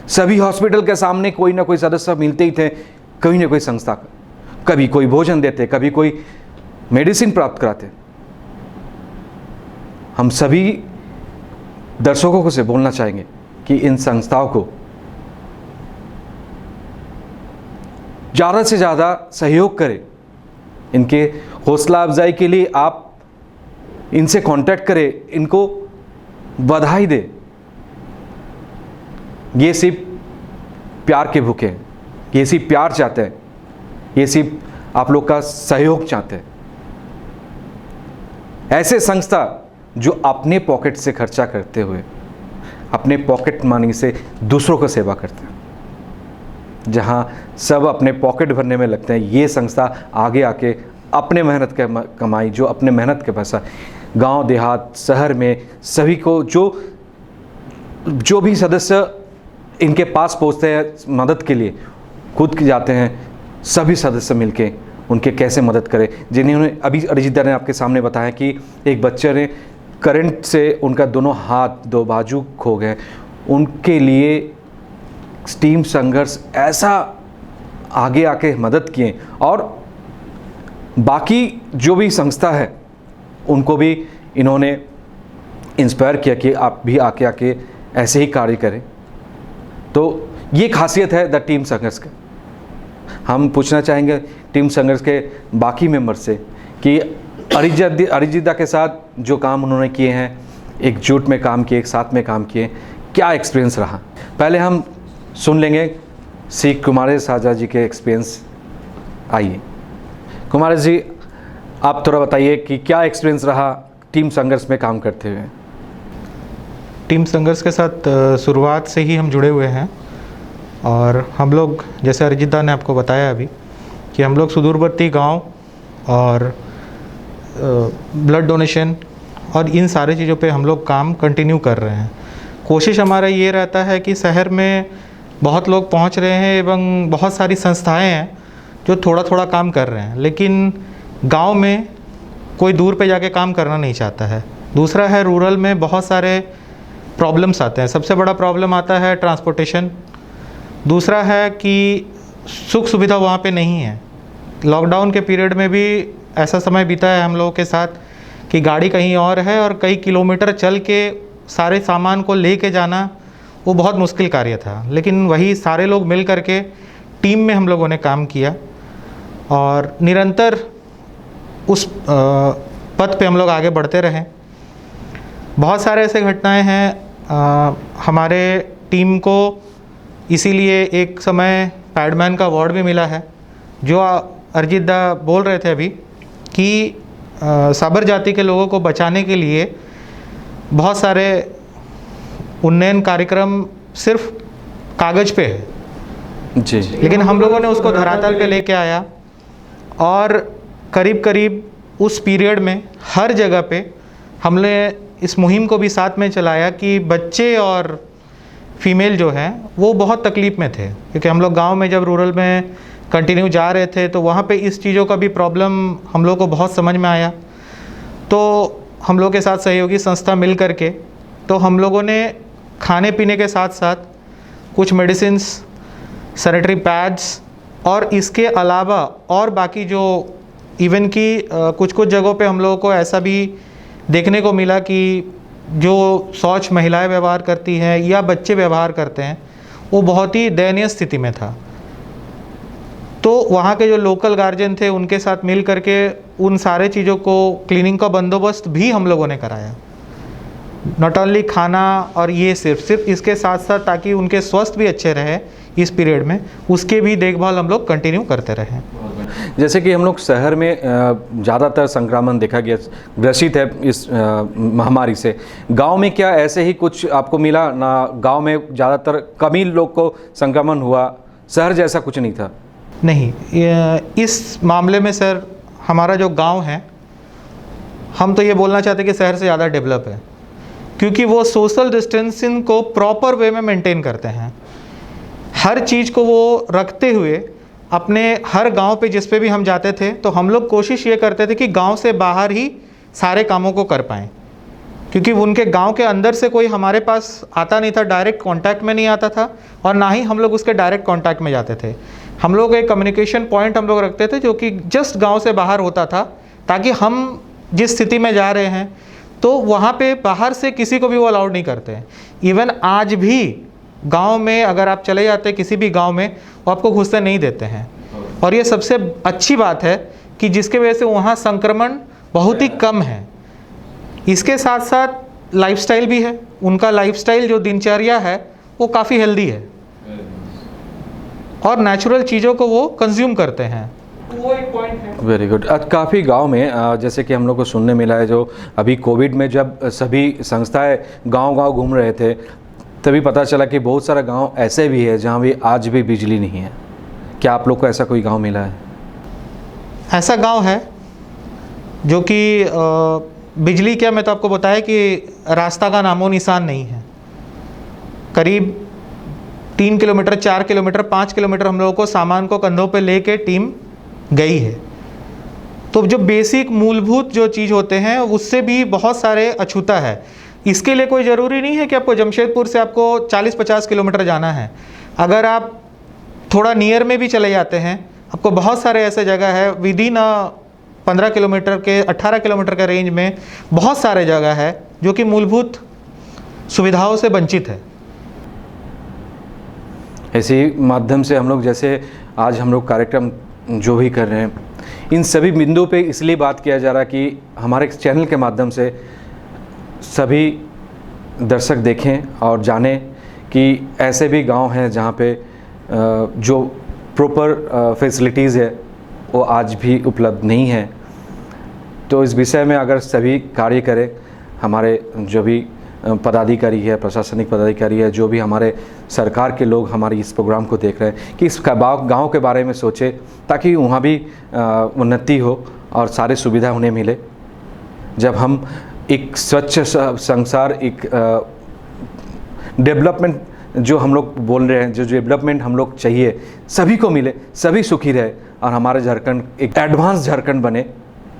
सभी हॉस्पिटल के सामने कोई ना कोई सदस्य मिलते ही थे, कोई ना कोई संस्था का। कभी कोई भोजन देते, कभी कोई मेडिसिन प्राप्त कराते। हम सभी दर्शकों को से बोलना चाहेंगे कि इन संस्थाओं को ज़्यादा से ज़्यादा सहयोग करें। इनके हौसला अफजाई के लिए आप इनसे कांटेक्ट करें, इनको बधाई दें। ये सिर्फ प्यार के भूखे हैं, ये सिर्फ प्यार चाहते हैं, ये सिर्फ आप लोग का सहयोग चाहते हैं। ऐसे संस्था जो अपने पॉकेट से खर्चा करते हुए, अपने पॉकेट मनी से दूसरों को सेवा करते हैं, जहां सब अपने पॉकेट भरने में लगते हैं, ये संस्था आगे आके अपने मेहनत के कमाई, जो अपने मेहनत के पैसा गांव देहात शहर में सभी को, जो भी सदस्य इनके पास पहुंचते हैं मदद के लिए, खुद जाते हैं, सभी सदस्य मिलके उनके कैसे मदद करें। जिन्होंने अभी अरिजीत दा ने आपके सामने बताया कि एक बच्चे ने करंट से उनका दोनों हाथ, दो बाजू खो गए, उनके लिए टीम संघर्ष ऐसा आगे आके मदद किए। और बाकी जो भी संस्था है उनको भी इन्होंने इंस्पायर किया कि आप भी आके ऐसे ही कार्य करें। तो ये खासियत है द टीम संघर्ष का। हम पूछना चाहेंगे टीम संघर्ष के बाकी मेंबर से कि अरिजीत दा के साथ जो काम उन्होंने किए हैं, एकजुट में काम किए, एक साथ में काम किए, क्या एक्सपीरियंस रहा। पहले हम सुन लेंगे श्री कुमार साजा जी के एक्सपीरियंस। आइए कुमार जी, आप थोड़ा बताइए कि क्या एक्सपीरियंस रहा टीम संघर्ष में काम करते हुए। टीम संघर्ष के साथ शुरुआत से ही हम जुड़े हुए हैं और हम लोग, जैसे अरिजीत दा ने आपको बताया अभी, कि हम लोग सुदूरवर्ती गांव और ब्लड डोनेशन और इन सारी चीज़ों पे हम लोग काम कंटिन्यू कर रहे हैं। कोशिश हमारा ये रहता है कि शहर में बहुत लोग पहुंच रहे हैं एवं बहुत सारी संस्थाएं हैं जो थोड़ा थोड़ा काम कर रहे हैं, लेकिन गांव में कोई दूर पे जाके काम करना नहीं चाहता है। दूसरा है, रूरल में बहुत सारे प्रॉब्लम्स आते हैं। सबसे बड़ा प्रॉब्लम आता है ट्रांसपोर्टेशन। दूसरा है कि सुख सुविधा वहाँ पे नहीं है। लॉकडाउन के पीरियड में भी ऐसा समय बीता है हम लोगों के साथ कि गाड़ी कहीं और है और कई किलोमीटर चल के सारे सामान को ले के जाना वो बहुत मुश्किल कार्य था। लेकिन वही सारे लोग मिल करके टीम में हम लोगों ने काम किया और निरंतर उस पथ पे हम लोग आगे बढ़ते रहे। बहुत सारे ऐसे घटनाएं हैं। हमारे टीम को इसीलिए एक समय पैडमैन का अवार्ड भी मिला है। जो अरिजीत दा बोल रहे थे अभी कि साबर जाति के लोगों को बचाने के लिए बहुत सारे उन्नयन कार्यक्रम सिर्फ कागज़ पे है जी, लेकिन हम लोगों ने उसको धरातल पे लेके आया और करीब करीब उस पीरियड में हर जगह पे हमने इस मुहिम को भी साथ में चलाया कि बच्चे और फीमेल जो हैं वो बहुत तकलीफ़ में थे, क्योंकि हम लोग गांव में जब रूरल में कंटिन्यू जा रहे थे तो वहाँ पे इस चीज़ों का भी प्रॉब्लम हम लोग को बहुत समझ में आया। तो हम लोग के साथ सहयोगी संस्था मिल करके तो हम लोगों ने खाने पीने के साथ साथ कुछ मेडिसिन्स, सैनिटरी पैड्स और इसके अलावा और बाकी जो इवन कि कुछ कुछ जगहों पे हम लोगों को ऐसा भी देखने को मिला कि जो शौच महिलाएं व्यवहार करती हैं या बच्चे व्यवहार करते हैं वो बहुत ही दयनीय स्थिति में था। तो वहाँ के जो लोकल गार्जियन थे उनके साथ मिल करके उन सारे चीज़ों को क्लीनिंग का बंदोबस्त भी हम लोगों ने कराया। नॉट ओनली खाना और ये सिर्फ इसके साथ साथ ताकि उनके स्वास्थ्य भी अच्छे रहे इस पीरियड में, उसके भी देखभाल हम लोग कंटिन्यू करते रहे। जैसे कि हम लोग शहर में ज़्यादातर संक्रमण देखा गया, ग्रसित है इस महामारी से। गांव में क्या ऐसे ही कुछ आपको मिला ना? गांव में ज़्यादातर कम ही लोग को संक्रमण हुआ, शहर जैसा कुछ नहीं था? नहीं, इस मामले में सर हमारा जो गांव है, हम तो ये बोलना चाहते हैं कि शहर से ज़्यादा डेवलप है, क्योंकि वो सोशल डिस्टेंसिंग को प्रॉपर वे में मेंटेन करते हैं। हर चीज़ को वो रखते हुए अपने हर गांव पे जिस पे भी हम जाते थे तो हम लोग कोशिश ये करते थे कि गांव से बाहर ही सारे कामों को कर पाएँ, क्योंकि उनके गांव के अंदर से कोई हमारे पास आता नहीं था, डायरेक्ट कांटेक्ट में नहीं आता था और ना ही हम लोग उसके डायरेक्ट कांटेक्ट में जाते थे। हम लोग एक कम्युनिकेशन पॉइंट हम लोग रखते थे जो कि जस्ट गांव से बाहर होता था, ताकि हम जिस स्थिति में जा रहे हैं तो वहाँ पे बाहर से किसी को भी वो अलाउड नहीं करते हैं। इवन आज भी गांव में अगर आप चले जाते हैं किसी भी गांव में, वो आपको घुसने नहीं देते हैं। और ये सबसे अच्छी बात है कि जिसके वजह से वहाँ संक्रमण बहुत ही कम है। इसके साथ साथ लाइफस्टाइल भी है, उनका लाइफस्टाइल जो दिनचर्या है वो काफ़ी हेल्दी है और नेचुरल चीज़ों को वो कंज्यूम करते हैं। वो एक पॉइंट है। Very good. काफ़ी गांव में जैसे कि हम लोग को सुनने मिला है, जो अभी कोविड में जब सभी संस्थाएं गांव-गांव घूम रहे थे तभी पता चला कि बहुत सारा गांव ऐसे भी है जहां भी आज भी बिजली नहीं है। क्या आप लोग को ऐसा कोई गांव मिला है? ऐसा गांव है जो कि बिजली क्या, मैं तो आपको बताया कि रास्ता का नामो निशान नहीं है। करीब 3 किलोमीटर, 4 किलोमीटर, 5 किलोमीटर हम लोगों को सामान को कंधों पे लेके टीम गई है। तो जो बेसिक मूलभूत जो चीज़ होते हैं उससे भी बहुत सारे अछूता है। इसके लिए कोई ज़रूरी नहीं है कि आपको जमशेदपुर से आपको 40-50 किलोमीटर जाना है। अगर आप थोड़ा नियर में भी चले जाते हैं, आपको बहुत सारे ऐसे जगह है विदिन 15 किलोमीटर के 18 किलोमीटर के रेंज में बहुत सारे जगह है जो कि मूलभूत सुविधाओं से वंचित है। इसी माध्यम से हम लोग, जैसे आज हम लोग कार्यक्रम जो भी कर रहे हैं, इन सभी बिंदुओं पे इसलिए बात किया जा रहा है कि हमारे चैनल के माध्यम से सभी दर्शक देखें और जानें कि ऐसे भी गांव हैं जहां पे जो प्रॉपर फैसिलिटीज़ है वो आज भी उपलब्ध नहीं है। तो इस विषय में अगर सभी कार्य करें, हमारे जो भी पदाधिकारी है, प्रशासनिक पदाधिकारी है, जो भी हमारे सरकार के लोग हमारी इस प्रोग्राम को देख रहे हैं, कि इस गांव के बारे में सोचे ताकि वहाँ भी उन्नति हो और सारी सुविधा उन्हें मिले। जब हम एक स्वच्छ संसार, एक डेवलपमेंट जो हम लोग बोल रहे हैं, जो डेवलपमेंट हम लोग चाहिए सभी को मिले, सभी सुखी रहे और हमारे झारखंड एक एडवांस झारखंड बने,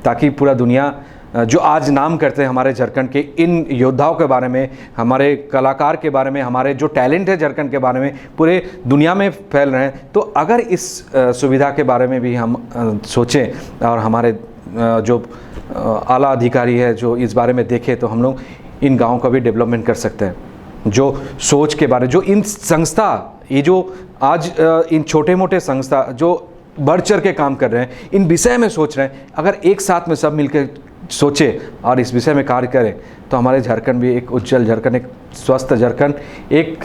ताकि पूरा दुनिया जो आज नाम करते हैं हमारे झारखंड के इन योद्धाओं के बारे में, हमारे कलाकार के बारे में, हमारे जो टैलेंट है झारखंड के बारे में पूरे दुनिया में फैल रहे हैं। तो अगर इस सुविधा के बारे में भी हम सोचें और हमारे जो आला अधिकारी है जो इस बारे में देखें, तो हम लोग इन गाँव का भी डेवलपमेंट कर सकते हैं। जो सोच के बारे, जो इन संस्था, ये जो आज इन छोटे मोटे संस्था जो बढ़ चढ़ के काम कर रहे हैं, इन विषय में सोच रहे हैं, अगर एक साथ में सब मिलकर सोचे और इस विषय में कार्य करें तो हमारे झारखंड भी एक उज्जवल झारखंड, एक स्वस्थ झारखंड, एक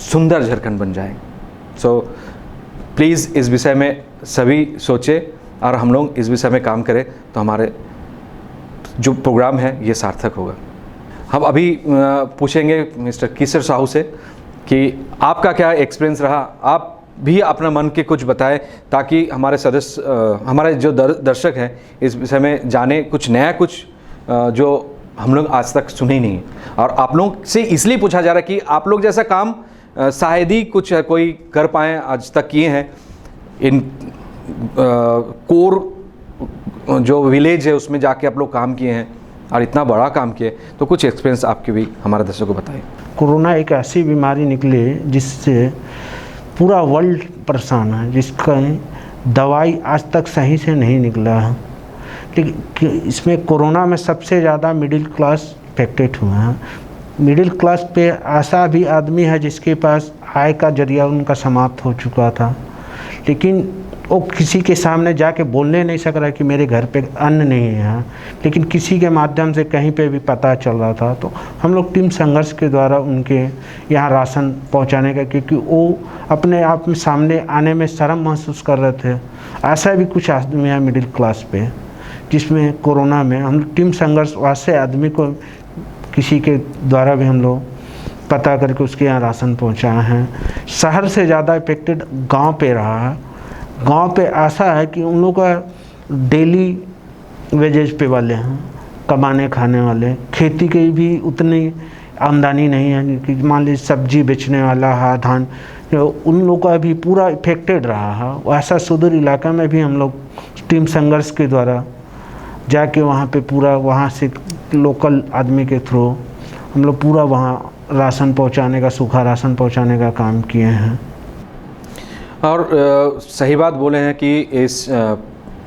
सुंदर झारखंड बन जाए। सो प्लीज़ इस विषय में सभी सोचें और हम लोग इस विषय में काम करें तो हमारे जो प्रोग्राम है ये सार्थक होगा। हम अभी पूछेंगे मिस्टर किशोर साहू से कि आपका क्या एक्सपीरियंस रहा, आप भी अपना मन के कुछ बताएं ताकि हमारे सदस्य, हमारे जो दर्शक हैं इस विषय में जाने कुछ नया, कुछ जो हम लोग आज तक सुने ही नहीं। और आप लोग से इसलिए पूछा जा रहा है कि आप लोग जैसा काम शायद ही कुछ कोई कर पाएँ, आज तक किए हैं। इन कोर जो विलेज है उसमें जाके आप लोग काम किए हैं और इतना बड़ा काम किए, तो कुछ एक्सपीरियंस आपके भी हमारे दर्शकों को बताइए। कोरोना एक ऐसी बीमारी निकली जिससे पूरा वर्ल्ड परेशान हैं, जिसका दवाई आज तक सही से नहीं निकला है। लेकिन इसमें कोरोना में सबसे ज़्यादा मिडिल क्लास इफेक्टेड हुए हैं। मिडिल क्लास पे ऐसा भी आदमी है जिसके पास आय का जरिया उनका समाप्त हो चुका था, लेकिन वो किसी के सामने जाके बोलने नहीं सक रहा कि मेरे घर पे अन्न नहीं है, लेकिन किसी के माध्यम से कहीं पे भी पता चल रहा था। तो हम लोग टीम संघर्ष के द्वारा उनके यहाँ राशन पहुँचाने का, क्योंकि वो अपने आप में सामने आने में शर्म महसूस कर रहे थे। ऐसा भी कुछ आदमी है मिडिल क्लास पे, जिसमें कोरोना में हम टीम संघर्ष वैसे आदमी को किसी के द्वारा भी हम लोग पता करके उसके यहाँ राशन पहुँचाए हैं। शहर से ज़्यादा इफेक्टेड गाँव पे रहा है। गांव पे ऐसा है कि उन लोग का डेली वेजेज पे वाले हैं, कमाने खाने वाले, खेती की भी उतनी आमदनी नहीं है कि मान लीजिए सब्जी बेचने वाला है, धान, उन लोग का भी पूरा इफेक्टेड रहा है। ऐसा सुदूर इलाका में भी हम लोग टीम संघर्ष के द्वारा जाके वहाँ पे पूरा वहाँ से लोकल आदमी के थ्रू हम लोग पूरा वहाँ राशन पहुँचाने का, सूखा राशन पहुँचाने का काम किए हैं। और सही बात बोले हैं कि इस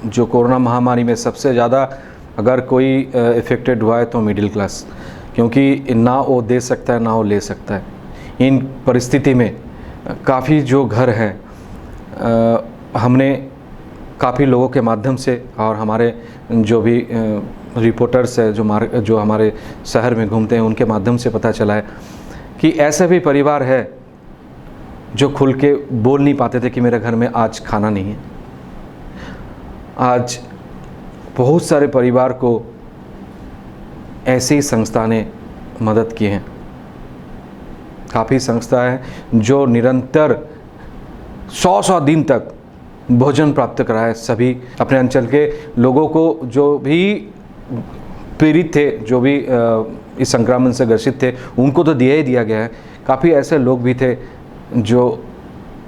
जो कोरोना महामारी में सबसे ज़्यादा अगर कोई इफ़ेक्टेड हुआ है तो मिडिल क्लास, क्योंकि ना वो दे सकता है ना वो ले सकता है। इन परिस्थिति में काफ़ी जो घर हैं, हमने काफ़ी लोगों के माध्यम से और हमारे जो भी रिपोर्टर्स है जो हमारे शहर में घूमते हैं उनके माध्यम से पता चला है कि ऐसे भी परिवार है जो खुल के बोल नहीं पाते थे कि मेरे घर में आज खाना नहीं है। आज बहुत सारे परिवार को ऐसी संस्था ने मदद की है। काफ़ी संस्था है जो निरंतर 100 दिन तक भोजन प्राप्त कराए सभी अपने अंचल के लोगों को, जो भी पीड़ित थे, जो भी इस संक्रमण से ग्रसित थे, उनको तो दिया ही दिया गया है। काफ़ी ऐसे लोग भी थे जो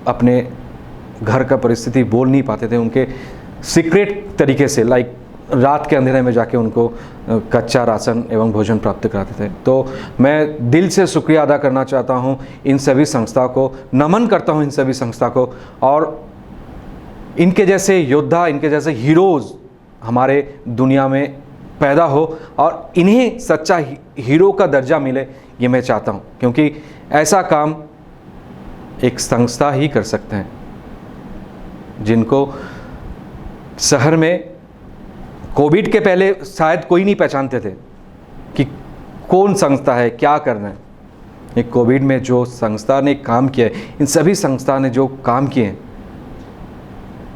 अपने घर का परिस्थिति बोल नहीं पाते थे, उनके सीक्रेट तरीके से लाइक रात के अंधेरे में जाके उनको कच्चा राशन एवं भोजन प्राप्त कराते थे। तो मैं दिल से शुक्रिया अदा करना चाहता हूँ इन सभी संस्था को, नमन करता हूँ इन सभी संस्था को, और इनके जैसे योद्धा, इनके जैसे हीरोज़ हमारे दुनिया में पैदा हो और इन्हें सच्चा हीरो का दर्जा मिले, ये मैं चाहता हूँ, क्योंकि ऐसा काम एक संस्था ही कर सकते हैं, जिनको शहर में कोविड के पहले शायद कोई नहीं पहचानते थे कि कौन संस्था है, क्या करना है। एक कोविड में जो संस्था ने काम किया है, इन सभी संस्था ने जो काम किए हैं,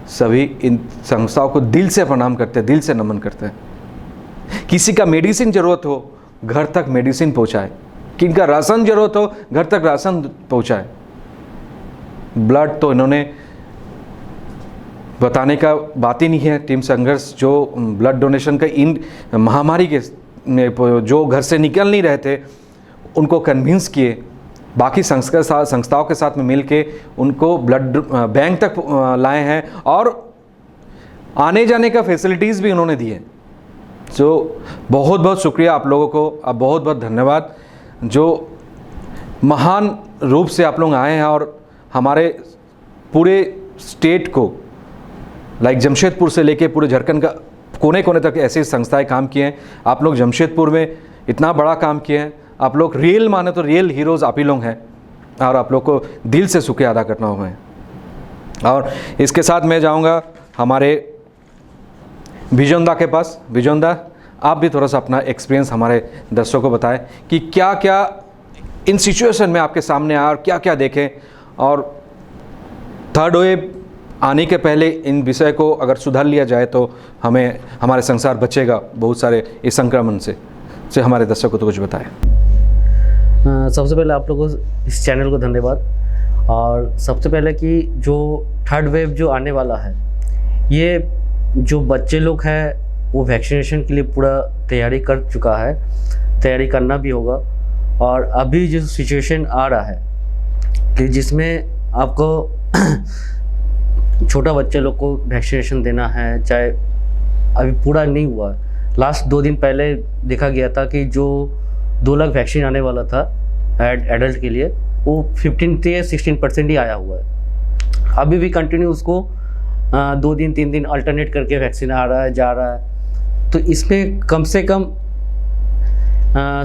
सभी इन संस्थाओं को दिल से प्रणाम करते हैं, दिल से नमन करते हैं। किसी का मेडिसिन ज़रूरत हो घर तक मेडिसिन पहुंचाए, किनका राशन ज़रूरत हो घर तक राशन पहुंचाए। ब्लड तो इन्होंने बताने का बात ही नहीं है। टीम संघर्ष जो ब्लड डोनेशन का इन महामारी के जो घर से निकल नहीं रहे थे उनको कन्विंस किए, बाकी संस्थाओं के साथ में मिल के उनको ब्लड बैंक तक लाए हैं और आने जाने का फैसिलिटीज़ भी उन्होंने दिए। तो बहुत बहुत शुक्रिया आप लोगों को, आप बहुत बहुत धन्यवाद जो महान रूप से आप लोग आए हैं और हमारे पूरे स्टेट को लाइक जमशेदपुर से लेके पूरे झारखंड का कोने कोने तक ऐसी संस्थाएं काम किए हैं। आप लोग जमशेदपुर में इतना बड़ा काम किए हैं, आप लोग रियल माने तो रियल हीरोज़ आप ही लोग हैं और आप लोग को दिल से शुक्रिया अदा करना होगा। और इसके साथ मैं जाऊंगा हमारे विजोंदा के पास। विजोंदा, आप भी थोड़ा सा अपना एक्सपीरियंस हमारे दर्शकों को बताएं कि क्या क्या इन सिचुएशन में आपके सामने आया और क्या क्या देखें, और थर्ड वेव आने के पहले इन विषय को अगर सुधार लिया जाए तो हमें हमारे संसार बचेगा बहुत सारे इस संक्रमण से हमारे दर्शकों को तो कुछ बताएं। सबसे पहले आप लोगों को इस चैनल को धन्यवाद। और सबसे पहले कि जो थर्ड वेव जो आने वाला है, ये जो बच्चे लोग हैं वो वैक्सीनेशन के लिए पूरा तैयारी कर चुका है, तैयारी करना भी होगा। और अभी जो सिचुएशन आ रहा है कि जिसमें आपको छोटा बच्चे लोग को वैक्सीनेशन देना है, चाहे अभी पूरा नहीं हुआ, लास्ट 2 दिन पहले देखा गया था कि जो 2 लाख वैक्सीन आने वाला था एडल्ट के लिए, वो 15 से 16% ही आया हुआ है। अभी भी कंटिन्यू उसको 2 दिन 3 दिन अल्टरनेट करके वैक्सीन आ रहा है, जा रहा है। तो इसमें कम से कम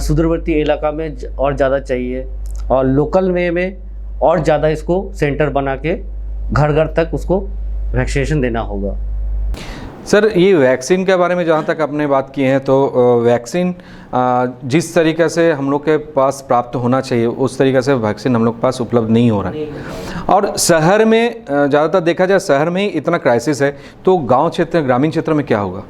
सुदूरवर्ती इलाका में और ज़्यादा चाहिए, और लोकल में और ज़्यादा इसको सेंटर बना के घर घर तक उसको वैक्सीनेशन देना होगा। सर, ये वैक्सीन के बारे में जहाँ तक आपने बात की है, तो वैक्सीन जिस तरीक़े से हम लोग के पास प्राप्त होना चाहिए उस तरीक़े से वैक्सीन हम लोग के पास उपलब्ध नहीं हो रहा है। और शहर में ज़्यादातर देखा जाए शहर में ही इतना क्राइसिस है, तो गांव क्षेत्र ग्रामीण क्षेत्र में क्या होगा?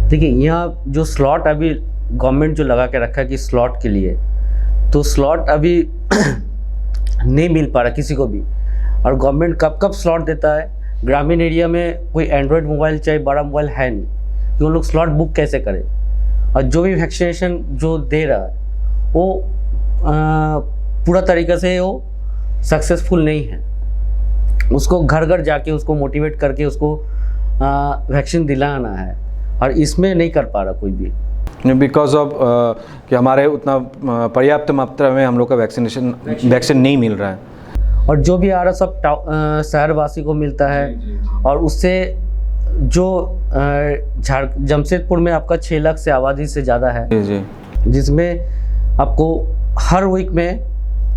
देखिए, यहाँ जो स्लॉट अभी गवर्नमेंट जो लगा के रखा है कि स्लॉट के लिए, तो स्लॉट अभी नहीं मिल पा रहा किसी को भी। और गवर्नमेंट कब कब स्लॉट देता है, ग्रामीण एरिया में कोई एंड्रॉयड मोबाइल चाहे बड़ा मोबाइल है नहीं, कि उन लोग स्लॉट बुक कैसे करें। और जो भी वैक्सीनेशन जो दे रहा है वो पूरा तरीक़े से वो सक्सेसफुल नहीं है। उसको घर घर जाके उसको मोटिवेट करके उसको वैक्सीन दिलाना है, और इसमें नहीं कर पा रहा कोई भी, बिकॉज ऑफ कि हमारे उतना पर्याप्त मात्रा में हम लोग का वैक्सीन नहीं मिल रहा है। और जो भी आ रहा सब शहरवासी को मिलता है। और उससे जो जमशेदपुर में आपका 6 लाख से आबादी से ज़्यादा है, जी, जिसमें आपको हर वीक में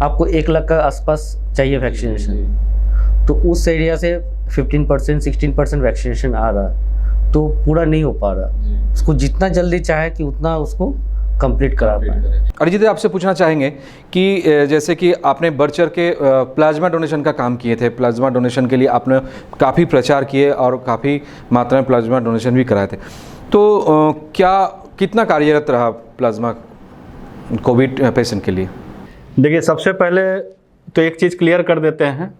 आपको 1 लाख का आसपास चाहिए वैक्सीनेशन। तो उस एरिया से 15% 16% वैक्सीनेशन आ रहा है, तो पूरा नहीं हो पा रहा। उसको जितना जल्दी चाहे कि उतना उसको कंप्लीट करा पाए। अरिजीत जी, आपसे पूछना चाहेंगे कि जैसे कि आपने बढ़ चढ़ के प्लाज्मा डोनेशन का काम किए थे, प्लाज्मा डोनेशन के लिए आपने काफ़ी प्रचार किए और काफ़ी मात्रा में प्लाज्मा डोनेशन भी कराए थे, तो कितना कार्यरत रहा प्लाज्मा कोविड पेशेंट के लिए? देखिए, सबसे पहले तो एक चीज़ क्लियर कर देते हैं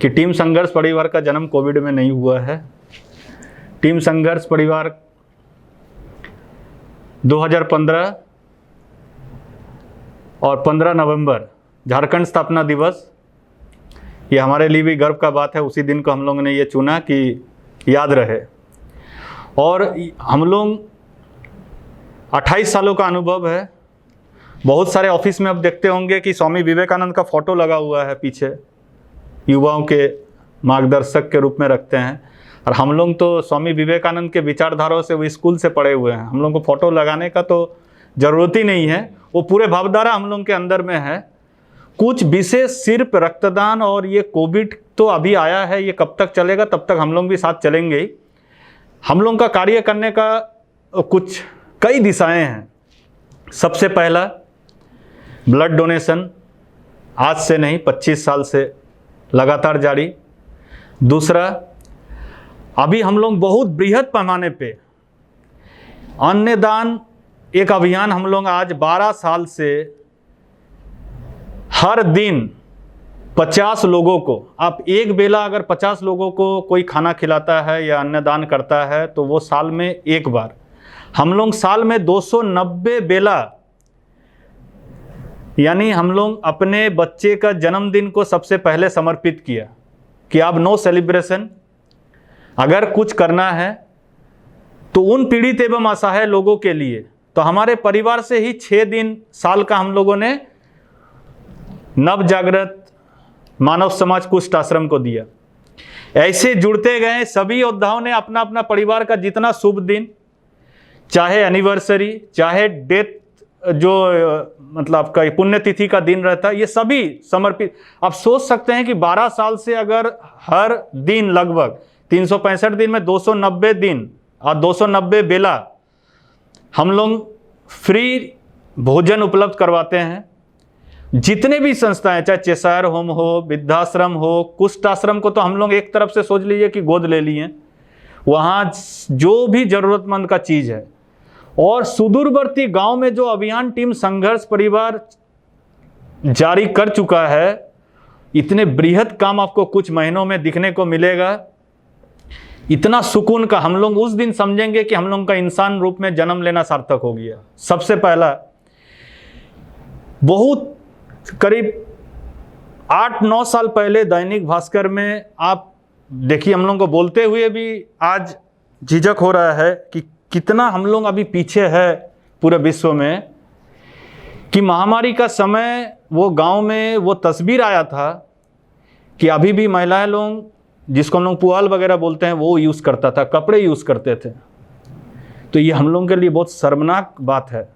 कि टीम संघर्ष परिवार का जन्म कोविड में नहीं हुआ है। टीम संघर्ष परिवार 2015 और 15 नवंबर झारखंड स्थापना दिवस, ये हमारे लिए भी गर्व का बात है। उसी दिन को हम लोगों ने ये चुना कि याद रहे। और हम लोग 28 सालों का अनुभव है। बहुत सारे ऑफिस में अब देखते होंगे कि स्वामी विवेकानंद का फ़ोटो लगा हुआ है पीछे, युवाओं के मार्गदर्शक के रूप में रखते हैं। और हम लोग तो स्वामी विवेकानंद के विचारधाराओं से वो स्कूल से पढ़े हुए हैं, हम लोग को फ़ोटो लगाने का तो ज़रूरत ही नहीं है। वो पूरे भावधारा हम लोग के अंदर में है। कुछ विशेष सिर्फ रक्तदान, और ये कोविड तो अभी आया है, ये कब तक चलेगा तब तक हम लोग भी साथ चलेंगे ही। हम लोग का कार्य करने का कुछ कई दिशाएं हैं। सबसे पहला ब्लड डोनेशन, आज से नहीं 25 साल से लगातार जारी। दूसरा, अभी हम लोग बहुत बृहद पैमाने पे अन्नदान एक अभियान हम लोग आज 12 साल से हर दिन 50 लोगों को, आप एक बेला अगर 50 लोगों को कोई खाना खिलाता है या अन्नदान करता है तो वो साल में एक बार, हम लोग साल में 290 बेला, यानी हम लोग अपने बच्चे का जन्मदिन को सबसे पहले समर्पित किया कि अब नो सेलिब्रेशन, अगर कुछ करना है तो उन पीड़ित एवं असहाय लोगों के लिए। तो हमारे परिवार से ही 6 दिन साल का हम लोगों ने नव जागृत मानव समाज कुष्ठ आश्रम को दिया। ऐसे जुड़ते गए सभी योद्धाओं ने अपना अपना परिवार का जितना शुभ दिन, चाहे एनिवर्सरी, चाहे डेथ, जो मतलब आपका पुण्यतिथि का दिन रहता है, ये सभी समर्पित। आप सोच सकते हैं कि 12 साल से अगर हर दिन लगभग 365 दिन में 290 दिन और 290 बेला हम लोग फ्री भोजन उपलब्ध करवाते हैं। जितने भी संस्थाएं, चाहे चेसायर होम हो, वृद्धाश्रम हो, कुष्ठ आश्रम को तो हम लोग एक तरफ से सोच लीजिए कि गोद ले लिए, वहाँ जो भी ज़रूरतमंद का चीज़ है। और सुदूरवर्ती गांव में जो अभियान टीम संघर्ष परिवार जारी कर चुका है, इतने बृहद काम आपको कुछ महीनों में दिखने को मिलेगा। इतना सुकून का हम लोग उस दिन समझेंगे कि हम लोग का इंसान रूप में जन्म लेना सार्थक हो गया। सबसे पहला, बहुत करीब 8-9 साल पहले दैनिक भास्कर में आप देखिए, हम लोग को बोलते हुए भी आज झिझक हो रहा है कि कितना हम लोग अभी पीछे है पूरे विश्व में, कि महामारी का समय वो गांव में वो तस्वीर आया था कि अभी भी महिलाएं लोग, जिसको हम लोग पुआल वगैरह बोलते हैं, वो यूज़ करता था, कपड़े यूज़ करते थे। तो ये हम लोगों के लिए बहुत शर्मनाक बात है।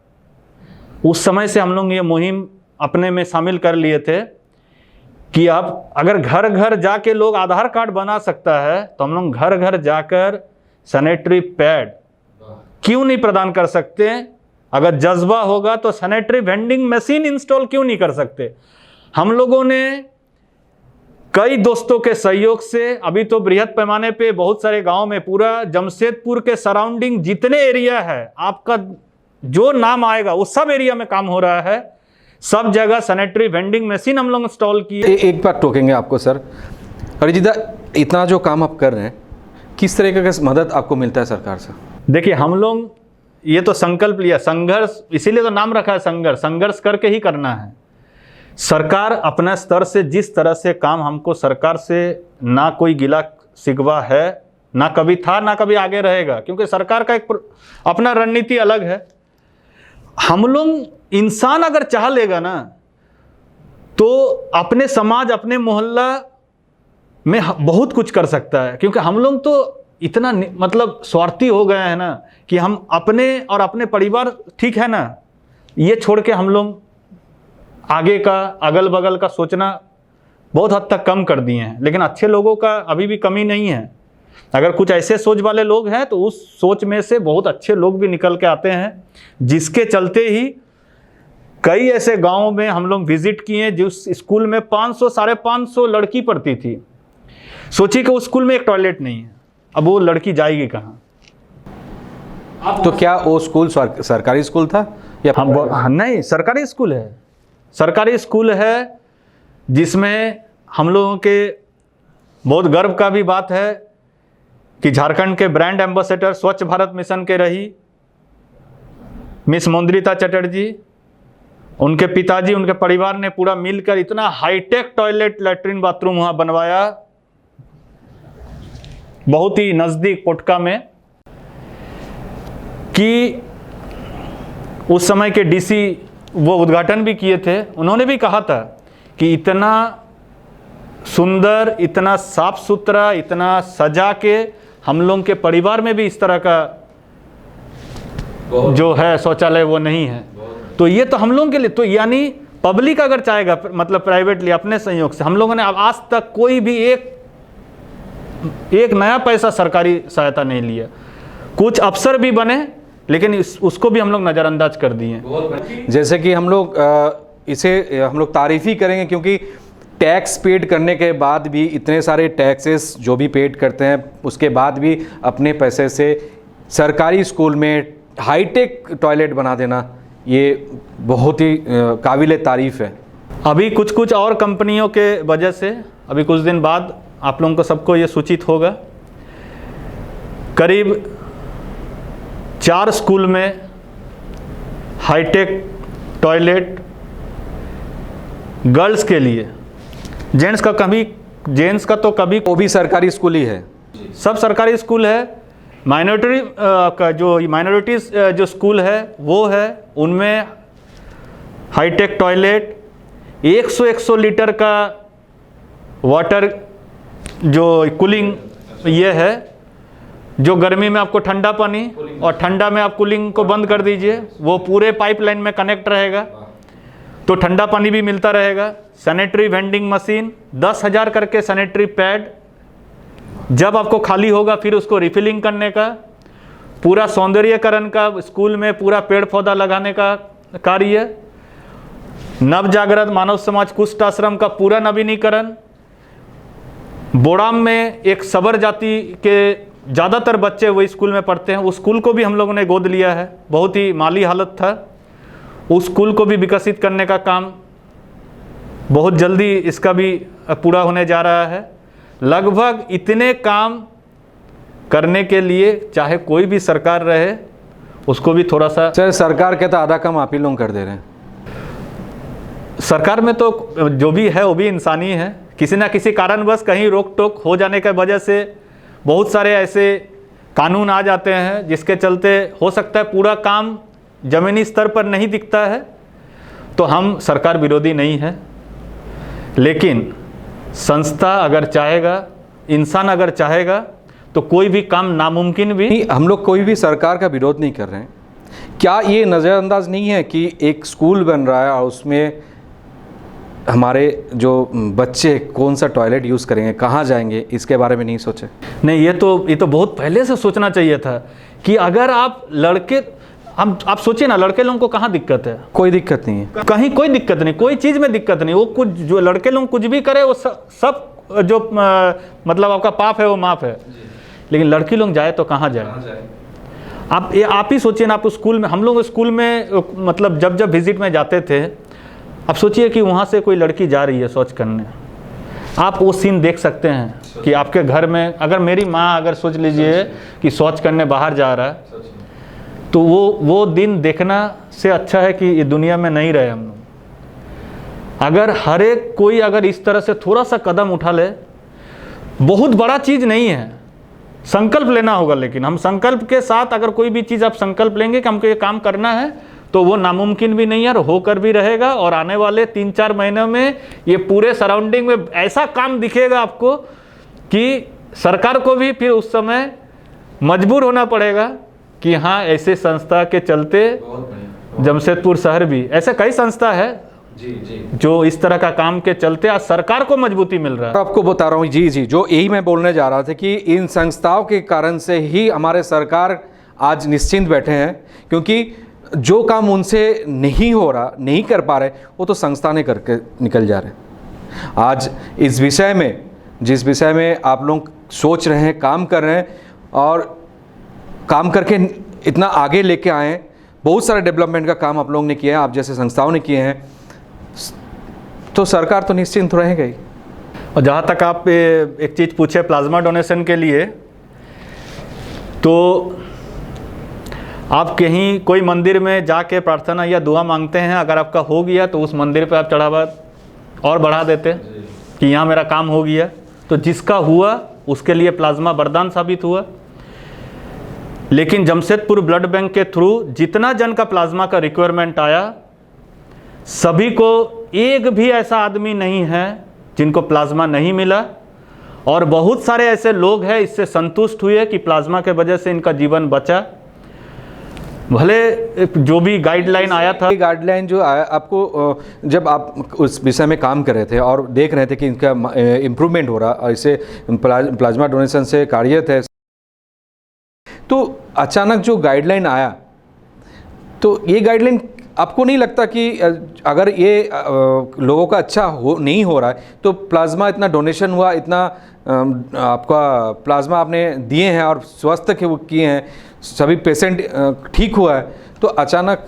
उस समय से हम लोग ये मुहिम अपने में शामिल कर लिए थे कि अब अगर घर घर जाके लोग आधार कार्ड बना सकता है, तो हम लोग घर घर जाकर सैनिटरी पैड क्यों नहीं प्रदान कर सकते? अगर जज्बा होगा तो सैनिटरी वेंडिंग मशीन इंस्टॉल क्यों नहीं कर सकते? हम लोगों ने कई दोस्तों के सहयोग से अभी तो बृहद पैमाने पे बहुत सारे गांव में, पूरा जमशेदपुर के सराउंडिंग जितने एरिया है, आपका जो नाम आएगा वो सब एरिया में काम हो रहा है। सब जगह सैनिटरी वेंडिंग मशीन हम लोग इंस्टॉल किए। एक बात टोकेंगे आपको सर, अरिजीत दा, इतना जो काम आप कर रहे हैं, किस तरह का मदद आपको मिलता है सरकार से? देखिए, हम लोग ये तो संकल्प लिया, संघर्ष, इसीलिए तो नाम रखा है संघर्ष, संघर्ष करके ही करना है। सरकार अपने स्तर से जिस तरह से काम, हमको सरकार से ना कोई गिला शिकवा है, ना कभी था, ना कभी आगे रहेगा, क्योंकि सरकार का एक अपना रणनीति अलग है। हम लोग इंसान अगर चाह लेगा ना, तो अपने समाज, अपने मोहल्ला में बहुत कुछ कर सकता है। क्योंकि हम लोग तो इतना मतलब स्वार्थी हो गए हैं ना, कि हम अपने और अपने परिवार, ठीक है ना, ये छोड़ के हम लोग आगे का, अगल बगल का सोचना बहुत हद तक कम कर दिए हैं। लेकिन अच्छे लोगों का अभी भी कमी नहीं है। अगर कुछ ऐसे सोच वाले लोग हैं, तो उस सोच में से बहुत अच्छे लोग भी निकल के आते हैं, जिसके चलते ही कई ऐसे गांवों में हम लोग विजिट किए जिस स्कूल में 500 550 लड़की पढ़ती थी। सोचिए कि उस स्कूल में एक टॉयलेट नहीं है, अब वो लड़की जाएगी कहाँ? तो क्या वो स्कूल सरकारी स्कूल था या? हाँ, नहीं, सरकारी स्कूल है। सरकारी स्कूल है, जिसमें हम लोगों के बहुत गर्व का भी बात है कि झारखंड के ब्रांड एम्बेसडर स्वच्छ भारत मिशन के रही मिस मोन्द्रिता चटर्जी, उनके पिताजी, उनके परिवार ने पूरा मिलकर इतना हाईटेक टॉयलेट, लैट्रिन, बाथरूम वहाँ बनवाया, बहुत ही नज़दीक पोटका में, कि उस समय के डीसी वो उद्घाटन भी किए थे। उन्होंने भी कहा था कि इतना सुंदर, इतना साफ सुथरा, इतना सजा के हम लोग के परिवार में भी इस तरह का जो है शौचालय वो नहीं है। तो ये तो हम लोगों के लिए, तो यानी पब्लिक अगर चाहेगा, मतलब प्राइवेटली अपने संयोग से, हम लोगों ने अब आज तक कोई भी एक नया पैसा सरकारी सहायता नहीं लिया। कुछ अफसर भी बने, लेकिन उसको भी हम लोग नज़रअंदाज कर दिए। जैसे कि हम लोग इसे हम लोग तारीफ ही करेंगे, क्योंकि टैक्स पेड करने के बाद भी, इतने सारे टैक्सेस जो भी पेड करते हैं, उसके बाद भी अपने पैसे से सरकारी स्कूल में हाईटेक टॉयलेट बना देना, ये बहुत ही काबिल तारीफ़ है। अभी कुछ और कंपनियों के वजह से, अभी कुछ दिन बाद आप लोगों को सबको ये सूचित होगा, करीब 4 स्कूल में हाईटेक टॉयलेट गर्ल्स के लिए, जेंट्स का तो कभी, वो भी सरकारी स्कूल ही है, सब सरकारी स्कूल है। माइनॉरिटीज़ जो स्कूल है वो है, उनमें हाईटेक टॉयलेट, 100 लीटर का वाटर जो कूलिंग ये है, जो गर्मी में आपको ठंडा पानी और ठंडा में आप कूलिंग को बंद कर दीजिए, वो पूरे पाइपलाइन में कनेक्ट रहेगा, तो ठंडा पानी भी मिलता रहेगा। सैनिटरी वेंडिंग मशीन, 10,000 करके सैनिटरी पैड, जब आपको खाली होगा फिर उसको रिफिलिंग करने का, पूरा सौंदर्यकरण का, स्कूल में पूरा पेड़ पौधा लगाने का कार्य, नव जागृत मानव समाज कुष्ठ आश्रम का पूरा नवीनीकरण, बोड़ाम में एक सबर जाति के ज़्यादातर बच्चे वो स्कूल में पढ़ते हैं, उस स्कूल को भी हम लोगों ने गोद लिया है, बहुत ही माली हालत था, उस स्कूल को भी विकसित करने का काम बहुत जल्दी इसका भी पूरा होने जा रहा है। लगभग इतने काम करने के लिए चाहे कोई भी सरकार रहे, उसको भी थोड़ा सा, सर सरकार कहता आधा काम आप ही लोग कर दे रहे हैं। सरकार में तो जो भी है वो भी इंसानी है, किसी ना किसी कारणवश कहीं रोक टोक हो जाने की वजह से बहुत सारे ऐसे कानून आ जाते हैं, जिसके चलते हो सकता है पूरा काम ज़मीनी स्तर पर नहीं दिखता है। तो हम सरकार विरोधी नहीं है, लेकिन संस्था अगर चाहेगा, इंसान अगर चाहेगा, तो कोई भी काम नामुमकिन भी। नहीं, हम लोग कोई भी सरकार का विरोध नहीं कर रहे हैं। क्या ये नज़रअंदाज नहीं है कि एक स्कूल बन रहा है और उसमें हमारे जो बच्चे कौन सा टॉयलेट यूज़ करेंगे, कहाँ जाएंगे, इसके बारे में नहीं सोचे? नहीं, ये तो बहुत पहले से सोचना चाहिए था कि अगर आप लड़के, आप सोचिए ना, लड़के लोगों को कहाँ दिक्कत है? कोई दिक्कत नहीं है, कहीं कोई दिक्कत नहीं, कोई चीज़ में दिक्कत नहीं। वो कुछ जो लड़के लोग कुछ भी करे वो सब जो मतलब आपका पाप है वो माफ़ है। लेकिन लड़की लोग जाए तो कहाँ जाए? आप ही सोचिए ना, आप स्कूल में, हम लोग स्कूल में मतलब जब विजिट में जाते थे, आप सोचिए कि वहाँ से कोई लड़की जा रही है शौच करने, आप वो सीन देख सकते हैं कि आपके घर में अगर मेरी माँ अगर सोच लीजिए कि शौच करने बाहर जा रहा है, तो वो दिन देखना से अच्छा है कि ये दुनिया में नहीं रहे हम लोग। अगर हर एक कोई अगर इस तरह से थोड़ा सा कदम उठा ले, बहुत बड़ा चीज़ नहीं है, संकल्प लेना होगा। लेकिन हम संकल्प के साथ अगर कोई भी चीज़ आप संकल्प लेंगे कि हमको ये काम करना है, तो वो नामुमकिन भी नहीं है और होकर भी रहेगा। और आने वाले 3-4 महीनों में ये पूरे सराउंडिंग में ऐसा काम दिखेगा आपको कि सरकार को भी फिर उस समय मजबूर होना पड़ेगा कि हाँ, ऐसे संस्था के चलते जमशेदपुर शहर भी ऐसे कई संस्था है जो इस तरह का काम के चलते आज सरकार को मजबूती मिल रहा है। आपको बता रहा हूँ जी, जो यही मैं बोलने जा रहा था कि इन संस्थाओं के कारण से ही हमारे सरकार आज निश्चिंत बैठे हैं, क्योंकि जो काम उनसे नहीं हो रहा, नहीं कर पा रहे, वो तो संस्था ने करके निकल जा रहे हैं। आज इस विषय में, जिस विषय में आप लोग सोच रहे हैं, काम कर रहे हैं और काम करके इतना आगे लेके आए हैं, बहुत सारे डेवलपमेंट का काम आप लोगों ने किया है, आप जैसे संस्थाओं ने किए हैं, तो सरकार तो निश्चिंत रहेगा ही। और जहाँ तक आप एक चीज़ पूछे प्लाज्मा डोनेशन के लिए, तो आप कहीं कोई मंदिर में जाके प्रार्थना या दुआ मांगते हैं, अगर आपका हो गया तो उस मंदिर पे आप चढ़ावा और बढ़ा देते कि यहाँ मेरा काम हो गया। तो जिसका हुआ उसके लिए प्लाज्मा वरदान साबित हुआ। लेकिन जमशेदपुर ब्लड बैंक के थ्रू जितना जन का प्लाज्मा का रिक्वायरमेंट आया, सभी को, एक भी ऐसा आदमी नहीं है जिनको प्लाज्मा नहीं मिला। और बहुत सारे ऐसे लोग हैं इससे संतुष्ट हुए कि प्लाज्मा के वजह से इनका जीवन बचा। भले जो भी गाइडलाइन आया था, गाइडलाइन जो आया आपको, जब आप उस विषय में काम कर रहे थे और देख रहे थे कि इनका इम्प्रूवमेंट हो रहा और इसे प्लाज्मा डोनेशन से कार्यरत है, तो अचानक जो गाइडलाइन आया, तो ये गाइडलाइन आपको नहीं लगता कि अगर ये लोगों का अच्छा नहीं हो रहा है, तो प्लाज्मा इतना डोनेशन हुआ, इतना आपका प्लाज्मा आपने दिए हैं और स्वस्थ के वो किए हैं, सभी पेशेंट ठीक हुआ है, तो अचानक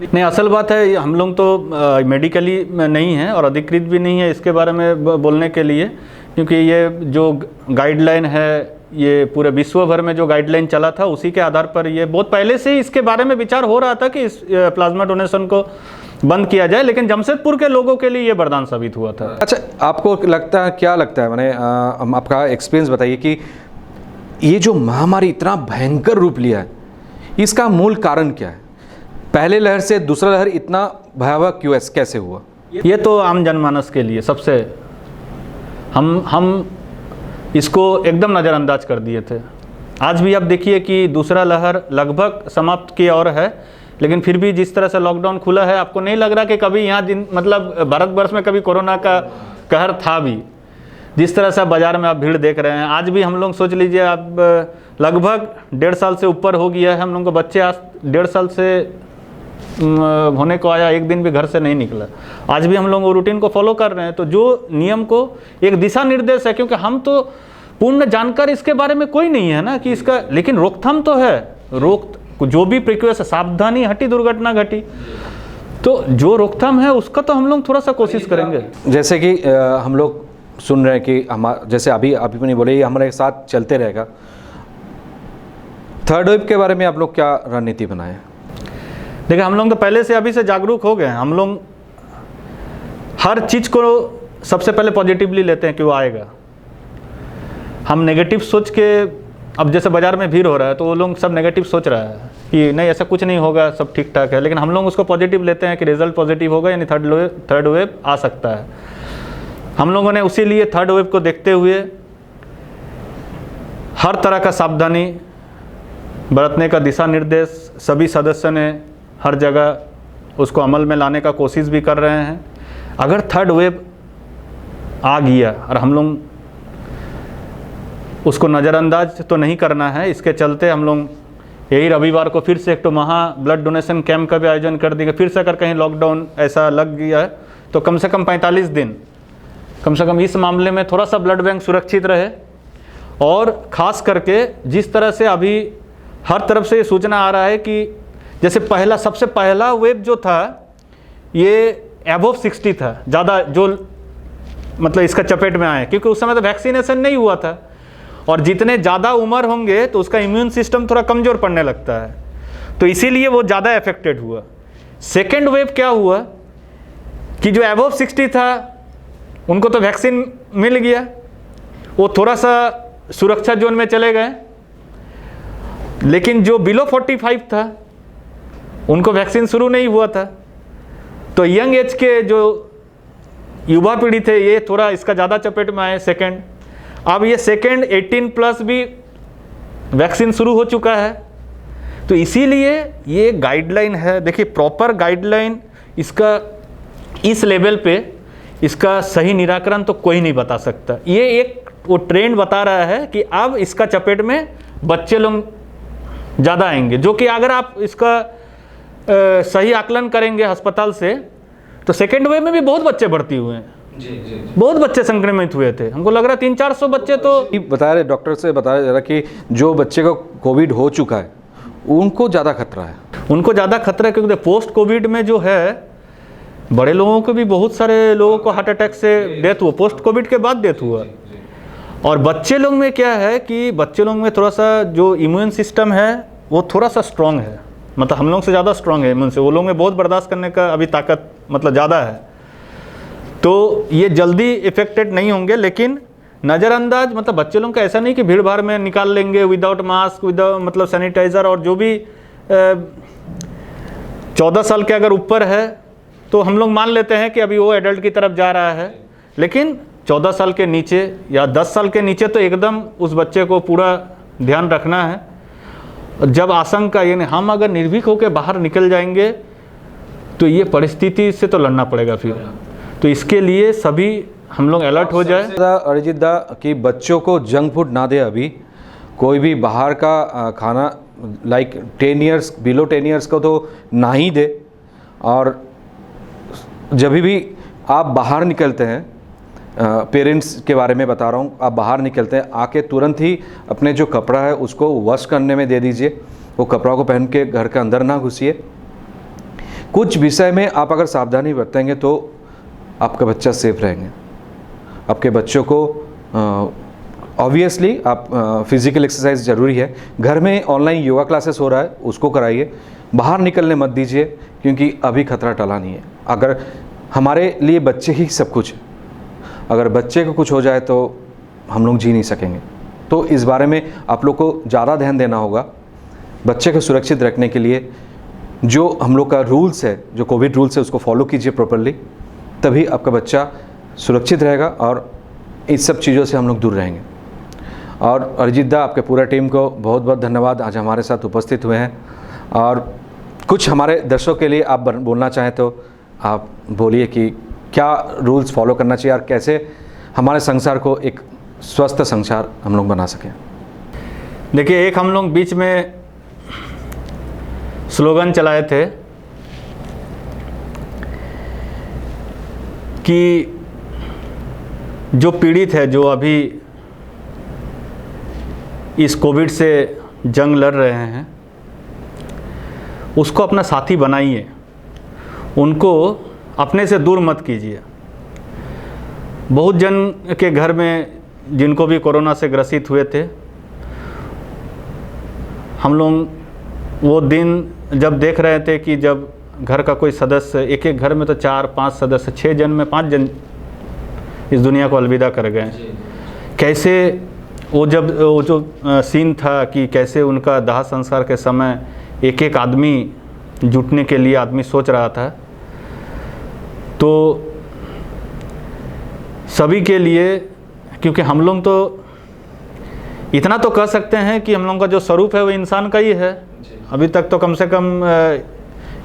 नहीं, असल बात है हम लोग तो मेडिकली नहीं हैं और अधिकृत भी नहीं है इसके बारे में बोलने के लिए, क्योंकि ये जो गाइडलाइन है, ये पूरे विश्व भर में जो गाइडलाइन चला था उसी के आधार पर ये बहुत पहले से ही इसके बारे में विचार हो रहा था कि इस प्लाज्मा डोनेशन को बंद किया जाए। लेकिन जमशेदपुर के लोगों के लिए ये वरदान साबित हुआ था। अच्छा, आपको लगता है, क्या लगता है, मैंने आपका एक्सपीरियंस बताइए कि ये जो महामारी इतना भयंकर रूप लिया है, इसका मूल कारण क्या है? पहले लहर से दूसरा लहर इतना भयावह क्यों, कैसे हुआ? ये तो आम जनमानस के लिए सबसे, हम इसको एकदम नज़रअंदाज कर दिए थे। आज भी आप देखिए कि दूसरा लहर लगभग समाप्त की ओर है, लेकिन फिर भी जिस तरह से लॉकडाउन खुला है, आपको नहीं लग रहा कि कभी यहाँ मतलब भारतवर्ष में कभी कोरोना का कहर था भी। जिस तरह से बाज़ार में आप भीड़ देख रहे हैं, आज भी हम लोग सोच लीजिए, आप लगभग 1.5 साल से ऊपर हो गया है हम लोग को बच्चे, आज 1.5 साल से होने को आया, एक दिन भी घर से नहीं निकला। आज भी हम लोग वो रूटीन को फॉलो कर रहे हैं। तो जो नियम को एक दिशा निर्देश है, क्योंकि हम तो पूर्ण जानकारी इसके बारे में कोई नहीं है ना कि इसका, लेकिन रोकथाम तो है। जो भी प्रिकॉशन, सावधानी हटी दुर्घटना घटी, तो जो रोकथाम है उसका तो हम लोग थोड़ा सा कोशिश करेंगे। जैसे कि हम लोग सुन रहे हैं कि हम, जैसे अभी नहीं बोले, ये हमारे साथ चलते रहेगा। थर्ड वेव के बारे में आप लोग क्या रणनीति बनाए? देखिए, हम लोग तो पहले से अभी से जागरूक हो गए हैं। हम लोग हर चीज़ को सबसे पहले पॉजिटिवली लेते हैं कि वो आएगा। हम नेगेटिव सोच के, अब जैसे बाज़ार में भीड़ हो रहा है तो वो लोग सब नेगेटिव सोच रहा है कि नहीं, ऐसा कुछ नहीं होगा, सब ठीक ठाक है। लेकिन हम लोग उसको पॉजिटिव लेते हैं कि रिजल्ट पॉजिटिव होगा, यानी थर्ड वेव आ सकता है। हम लोगों ने उसी लिए थर्ड वेव को देखते हुए हर तरह का सावधानी बरतने का दिशा निर्देश सभी सदस्य ने हर जगह उसको अमल में लाने का कोशिश भी कर रहे हैं। अगर थर्ड वेव आ गया और हम लोग उसको नज़रअंदाज तो नहीं करना है, इसके चलते हम लोग यही रविवार को फिर से एक तो महा ब्लड डोनेशन कैंप का भी आयोजन कर दिया। फिर से अगर कहीं लॉकडाउन ऐसा लग गया है तो कम से कम 45 दिन कम से कम इस मामले में थोड़ा सा ब्लड बैंक सुरक्षित रहे। और ख़ास करके जिस तरह से अभी हर तरफ से ये सूचना आ रहा है कि जैसे सबसे पहला वेव जो था ये एबोव 60 था, ज़्यादा जो मतलब इसका चपेट में आए, क्योंकि उस समय तो वैक्सीनेशन नहीं हुआ था। और जितने ज़्यादा उम्र होंगे तो उसका इम्यून सिस्टम थोड़ा कमज़ोर पड़ने लगता है, तो इसीलिए वो ज़्यादा अफेक्टेड हुआ। सेकेंड वेव क्या हुआ कि जो एबोव 60 था उनको तो वैक्सीन मिल गया, वो थोड़ा सा सुरक्षा जोन में चले गए। लेकिन जो बिलो 45 था उनको वैक्सीन शुरू नहीं हुआ था, तो यंग एज के जो युवा पीढ़ी थे ये थोड़ा इसका ज़्यादा चपेट में आए सेकेंड। अब ये सेकेंड 18 प्लस भी वैक्सीन शुरू हो चुका है। तो इसीलिए ये गाइडलाइन है, देखिए प्रॉपर गाइडलाइन इसका इस लेवल पे इसका सही निराकरण तो कोई नहीं बता सकता। ये एक वो ट्रेंड बता रहा है कि अब इसका चपेट में बच्चे लोग ज़्यादा आएंगे, जो कि अगर आप इसका सही आकलन करेंगे अस्पताल से तो सेकेंड वेव में भी बहुत बच्चे भर्ती हुए हैं। बहुत बच्चे संक्रमित हुए थे, हमको लग रहा है 300-400 बच्चे तो बता रहे, डॉक्टर से बताया जा रहा कि जो बच्चे को कोविड हो चुका है उनको ज़्यादा खतरा है। उनको ज़्यादा खतरा है, क्योंकि पोस्ट कोविड में जो है बड़े लोगों को भी बहुत सारे लोगों को हार्ट अटैक से डेथ हुआ, पोस्ट कोविड के बाद डेथ हुआ। और बच्चे लोग में क्या है कि बच्चे लोग में थोड़ा सा जो इम्यून सिस्टम है वो थोड़ा सा स्ट्रॉन्ग है, मतलब हम लोग से ज़्यादा स्ट्रॉन्ग है इम्यून से, वो लोग में बहुत बर्दाश्त करने का अभी ताकत मतलब ज़्यादा है, तो ये जल्दी इफेक्टेड नहीं होंगे। लेकिन नज़रअंदाज मतलब बच्चे लोग का ऐसा नहीं कि भीड़ भाड़ में निकाल लेंगे विदाउट मास्क विदाउट मतलब सैनिटाइज़र। और जो भी 14 साल के अगर ऊपर है तो हम लोग मान लेते हैं कि अभी वो एडल्ट की तरफ जा रहा है, लेकिन 14 साल के नीचे या 10 साल के नीचे तो एकदम उस बच्चे को पूरा ध्यान रखना है। जब आशंका यानी हम अगर निर्भीक होकर बाहर निकल जाएंगे तो ये परिस्थिति से तो लड़ना पड़ेगा फिर, तो इसके लिए सभी हम लोग अलर्ट हो जाए। अरिजीत दा कि बच्चों को जंक फूड ना दे, अभी कोई भी बाहर का खाना लाइक 10 ईयर्स बिलो 10 ईयर्स को तो ना ही दे। और जब भी आप बाहर निकलते हैं, पेरेंट्स के बारे में बता रहा हूँ, आप बाहर निकलते हैं आके तुरंत ही अपने जो कपड़ा है उसको वॉश करने में दे दीजिए, वो कपड़ा को पहन के घर के अंदर ना घुसिए। कुछ विषय में आप अगर सावधानी बरतेंगे तो आपका बच्चा सेफ रहेंगे। आपके बच्चों को ऑब्वियसली आप फिज़िकल एक्सरसाइज ज़रूरी है, घर में ऑनलाइन योगा क्लासेस हो रहा है उसको कराइए, बाहर निकलने मत दीजिए क्योंकि अभी खतरा टला नहीं है। अगर हमारे लिए बच्चे ही सब कुछ है, अगर बच्चे को कुछ हो जाए तो हम लोग जी नहीं सकेंगे। तो इस बारे में आप लोग को ज़्यादा ध्यान देना होगा। बच्चे को सुरक्षित रखने के लिए जो हम लोग का रूल्स है, जो कोविड रूल्स है, उसको फॉलो कीजिए प्रॉपरली, तभी आपका बच्चा सुरक्षित रहेगा और इस सब चीज़ों से हम लोग दूर रहेंगे। और अरिजीत दा, आपके पूरा टीम को बहुत बहुत धन्यवाद, आज हमारे साथ उपस्थित हुए हैं। और कुछ हमारे दर्शकों के लिए आप बोलना चाहें तो आप बोलिए कि क्या रूल्स फॉलो करना चाहिए और कैसे हमारे संसार को एक स्वस्थ संसार हम लोग बना सकें। देखिए, एक हम लोग बीच में स्लोगन चलाए थे कि जो पीड़ित है, जो अभी इस कोविड से जंग लड़ रहे हैं, उसको अपना साथी बनाइए, उनको अपने से दूर मत कीजिए। बहुत जन के घर में जिनको भी कोरोना से ग्रसित हुए थे, हम लोग वो दिन जब देख रहे थे कि जब घर का कोई सदस्य, एक एक घर में तो 4-5 सदस्य, 6 जन में 5 जन इस दुनिया को अलविदा कर गए। कैसे वो जब वो जो सीन था कि कैसे उनका दाह संस्कार के समय एक एक आदमी जुटने के लिए आदमी सोच रहा था, तो सभी के लिए, क्योंकि हम लोग तो इतना तो कह सकते हैं कि हम लोगों का जो स्वरूप है वो इंसान का ही है। अभी तक तो कम से कम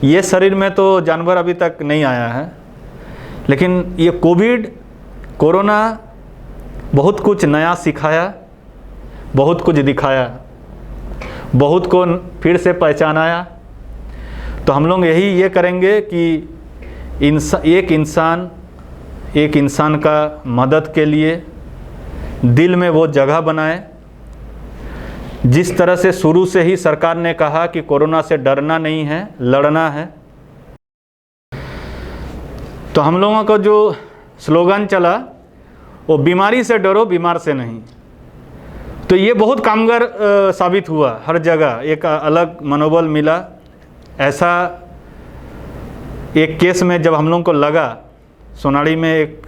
ये शरीर में तो जानवर अभी तक नहीं आया है, लेकिन ये कोरोना बहुत कुछ नया सिखाया, बहुत कुछ दिखाया, बहुत को फिर से पहचानाया। तो हम लोग ये करेंगे कि एक इंसान का मदद के लिए दिल में वो जगह बनाए। जिस तरह से शुरू से ही सरकार ने कहा कि कोरोना से डरना नहीं है, लड़ना है, तो हम लोगों का जो स्लोगन चला वो बीमारी से डरो, बीमार से नहीं। तो ये बहुत कामगार साबित हुआ। हर जगह एक अलग मनोबल मिला। ऐसा एक केस में जब हम लोगों को लगा, सोनाड़ी में एक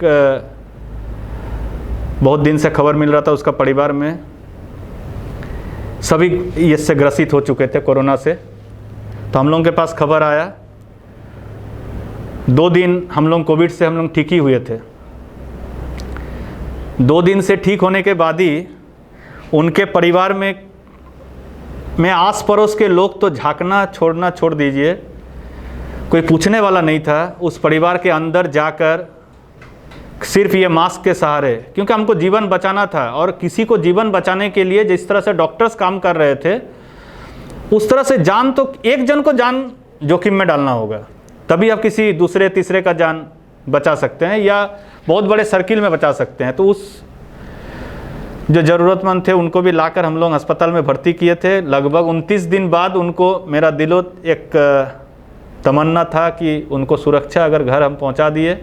बहुत दिन से खबर मिल रहा था, उसका परिवार में सभी इससे ग्रसित हो चुके थे कोरोना से। तो हम लोगों के पास खबर आया, 2 दिन हम लोग कोविड से हम लोग ठीक ही हुए थे। 2 दिन से ठीक होने के बाद ही उनके परिवार में आस पड़ोस के लोग तो झांकना छोड़ना छोड़ दीजिए, कोई पूछने वाला नहीं था। उस परिवार के अंदर जाकर सिर्फ ये मास्क के सहारे, क्योंकि हमको जीवन बचाना था, और किसी को जीवन बचाने के लिए जिस तरह से डॉक्टर्स काम कर रहे थे, उस तरह से जान तो एक जन को जान जोखिम में डालना होगा, तभी आप किसी दूसरे तीसरे का जान बचा सकते हैं या बहुत बड़े सर्किल में बचा सकते हैं। तो उस जो ज़रूरतमंद थे उनको भी लाकर हम लोग अस्पताल में भर्ती किए थे। लगभग 29 दिन बाद उनको मेरा दिलो एक तमन्ना था कि उनको सुरक्षा अगर घर हम पहुंचा दिए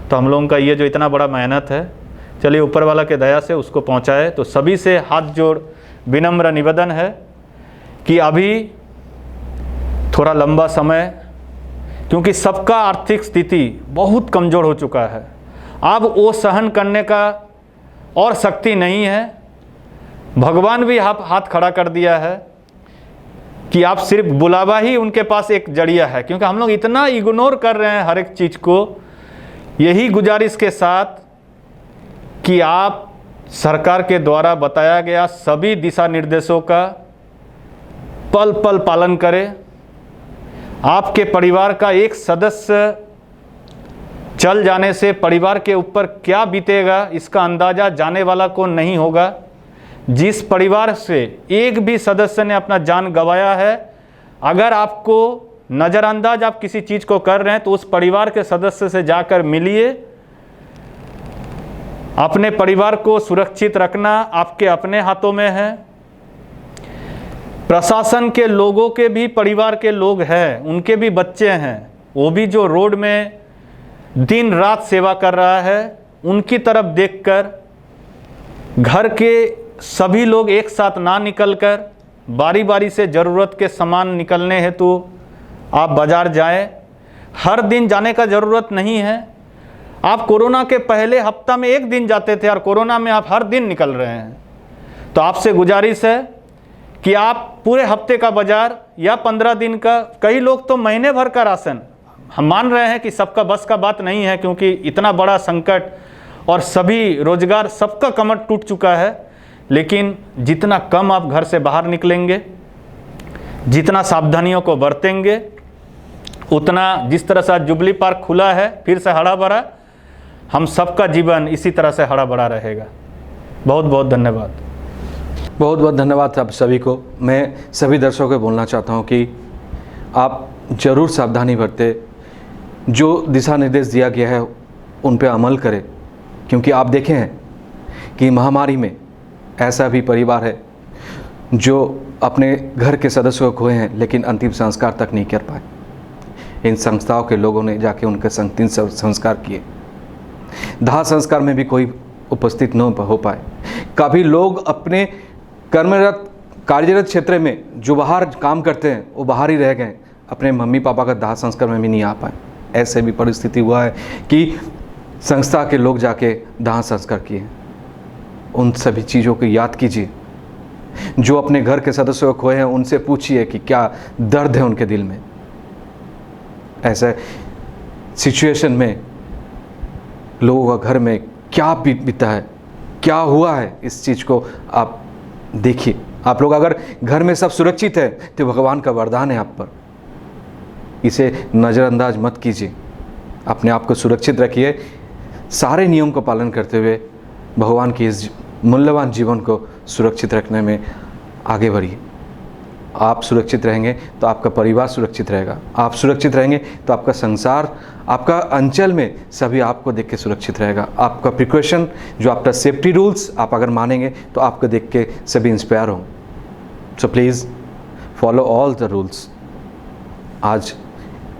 तो हम लोगों का ये जो इतना बड़ा मेहनत है, चलिए ऊपर वाला के दया से उसको पहुंचाए। तो सभी से हाथ जोड़ विनम्र निवेदन है कि अभी थोड़ा लंबा समय, क्योंकि सबका आर्थिक स्थिति बहुत कमज़ोर हो चुका है, अब वो सहन करने का और शक्ति नहीं है। भगवान भी हाथ खड़ा कर दिया है कि आप सिर्फ बुलावा ही उनके पास एक जरिया है, क्योंकि हम लोग इतना इग्नोर कर रहे हैं हर एक चीज़ को। यही गुजारिश के साथ कि आप सरकार के द्वारा बताया गया सभी दिशा निर्देशों का पल पल पालन करें। आपके परिवार का एक सदस्य चल जाने से परिवार के ऊपर क्या बीतेगा इसका अंदाज़ा जाने वाला को नहीं होगा। जिस परिवार से एक भी सदस्य ने अपना जान गंवाया है, अगर आपको नज़रअंदाज आप किसी चीज़ को कर रहे हैं तो उस परिवार के सदस्य से जाकर मिलिए। अपने परिवार को सुरक्षित रखना आपके अपने हाथों में है। प्रशासन के लोगों के भी परिवार के लोग हैं, उनके भी बच्चे हैं, वो भी जो रोड में दिन रात सेवा कर रहा है, उनकी तरफ देखकर घर के सभी लोग एक साथ ना निकलकर बारी बारी से ज़रूरत के सामान निकलने हेतु आप बाज़ार जाएं। हर दिन जाने का ज़रूरत नहीं है। आप कोरोना के पहले हफ्ता में 1 दिन जाते थे और कोरोना में आप हर दिन निकल रहे हैं। तो आपसे गुजारिश है कि आप पूरे हफ्ते का बाज़ार या 15 दिन का, कई लोग तो महीने भर का राशन, हम मान रहे हैं कि सबका बस का बात नहीं है, क्योंकि इतना बड़ा संकट और सभी रोजगार सबका कमर टूट चुका है। लेकिन जितना कम आप घर से बाहर निकलेंगे, जितना सावधानियों को बरतेंगे, उतना, जिस तरह से आज जुबली पार्क खुला है फिर से हरा भरा, हम सबका जीवन इसी तरह से हरा भरा रहेगा। बहुत बहुत धन्यवाद। बहुत बहुत धन्यवाद आप सभी को। मैं सभी दर्शकों को बोलना चाहता हूं कि आप ज़रूर सावधानी बरतें, जो दिशा निर्देश दिया गया है उन पे अमल करें, क्योंकि आप देखें हैं कि महामारी में ऐसा भी परिवार है जो अपने घर के सदस्यों को खोए हैं लेकिन अंतिम संस्कार तक नहीं कर पाए। इन संस्थाओं के लोगों ने जाके उनके अंतिम संस्कार किए। दाह संस्कार में भी कोई उपस्थित न हो पाए। कभी लोग अपने कार्यरत क्षेत्र में जो बाहर काम करते हैं वो बाहर ही रह गए, अपने मम्मी पापा का दाह संस्कार में भी नहीं आ पाए। ऐसे भी परिस्थिति हुआ है कि संस्था के लोग जाके दाह संस्कार किए। उन सभी चीज़ों को याद कीजिए। जो अपने घर के सदस्यों को खोए हैं उनसे पूछिए कि क्या दर्द है उनके दिल में। ऐसे सिचुएशन में लोगों का घर में क्या बीता है, क्या हुआ है, इस चीज़ को आप देखिए। आप लोग अगर घर में सब सुरक्षित है तो भगवान का वरदान है आप पर, इसे नज़रअंदाज मत कीजिए। अपने आप को सुरक्षित रखिए, सारे नियम का पालन करते हुए भगवान के इस मूल्यवान जीवन को सुरक्षित रखने में आगे बढ़िए। आप सुरक्षित रहेंगे तो आपका परिवार सुरक्षित रहेगा, आप सुरक्षित रहेंगे तो आपका संसार, आपका अंचल में सभी आपको देख के सुरक्षित रहेगा। आपका प्रिकॉशन, जो आपका सेफ्टी रूल्स आप अगर मानेंगे तो आपको देख के सभी इंस्पायर हों। So please follow all the rules. आज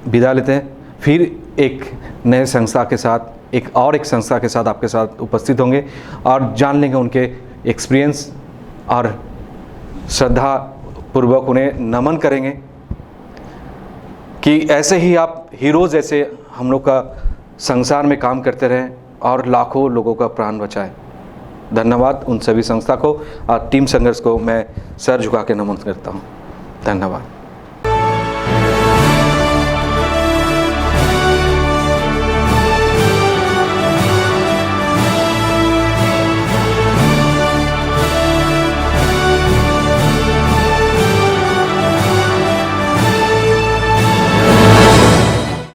विदा लेते हैं, फिर एक नए संस्था के साथ, एक संस्था के साथ आपके साथ उपस्थित होंगे और जान लेंगे उनके एक्सपीरियंस और श्रद्धा पूर्वक उन्हें नमन करेंगे कि ऐसे ही आप हीरोज़ जैसे हम लोग का संसार में काम करते रहें और लाखों लोगों का प्राण बचाएं। धन्यवाद उन सभी संस्था को और टीम संघर्ष को मैं सर झुका के नमन करता हूं। धन्यवाद।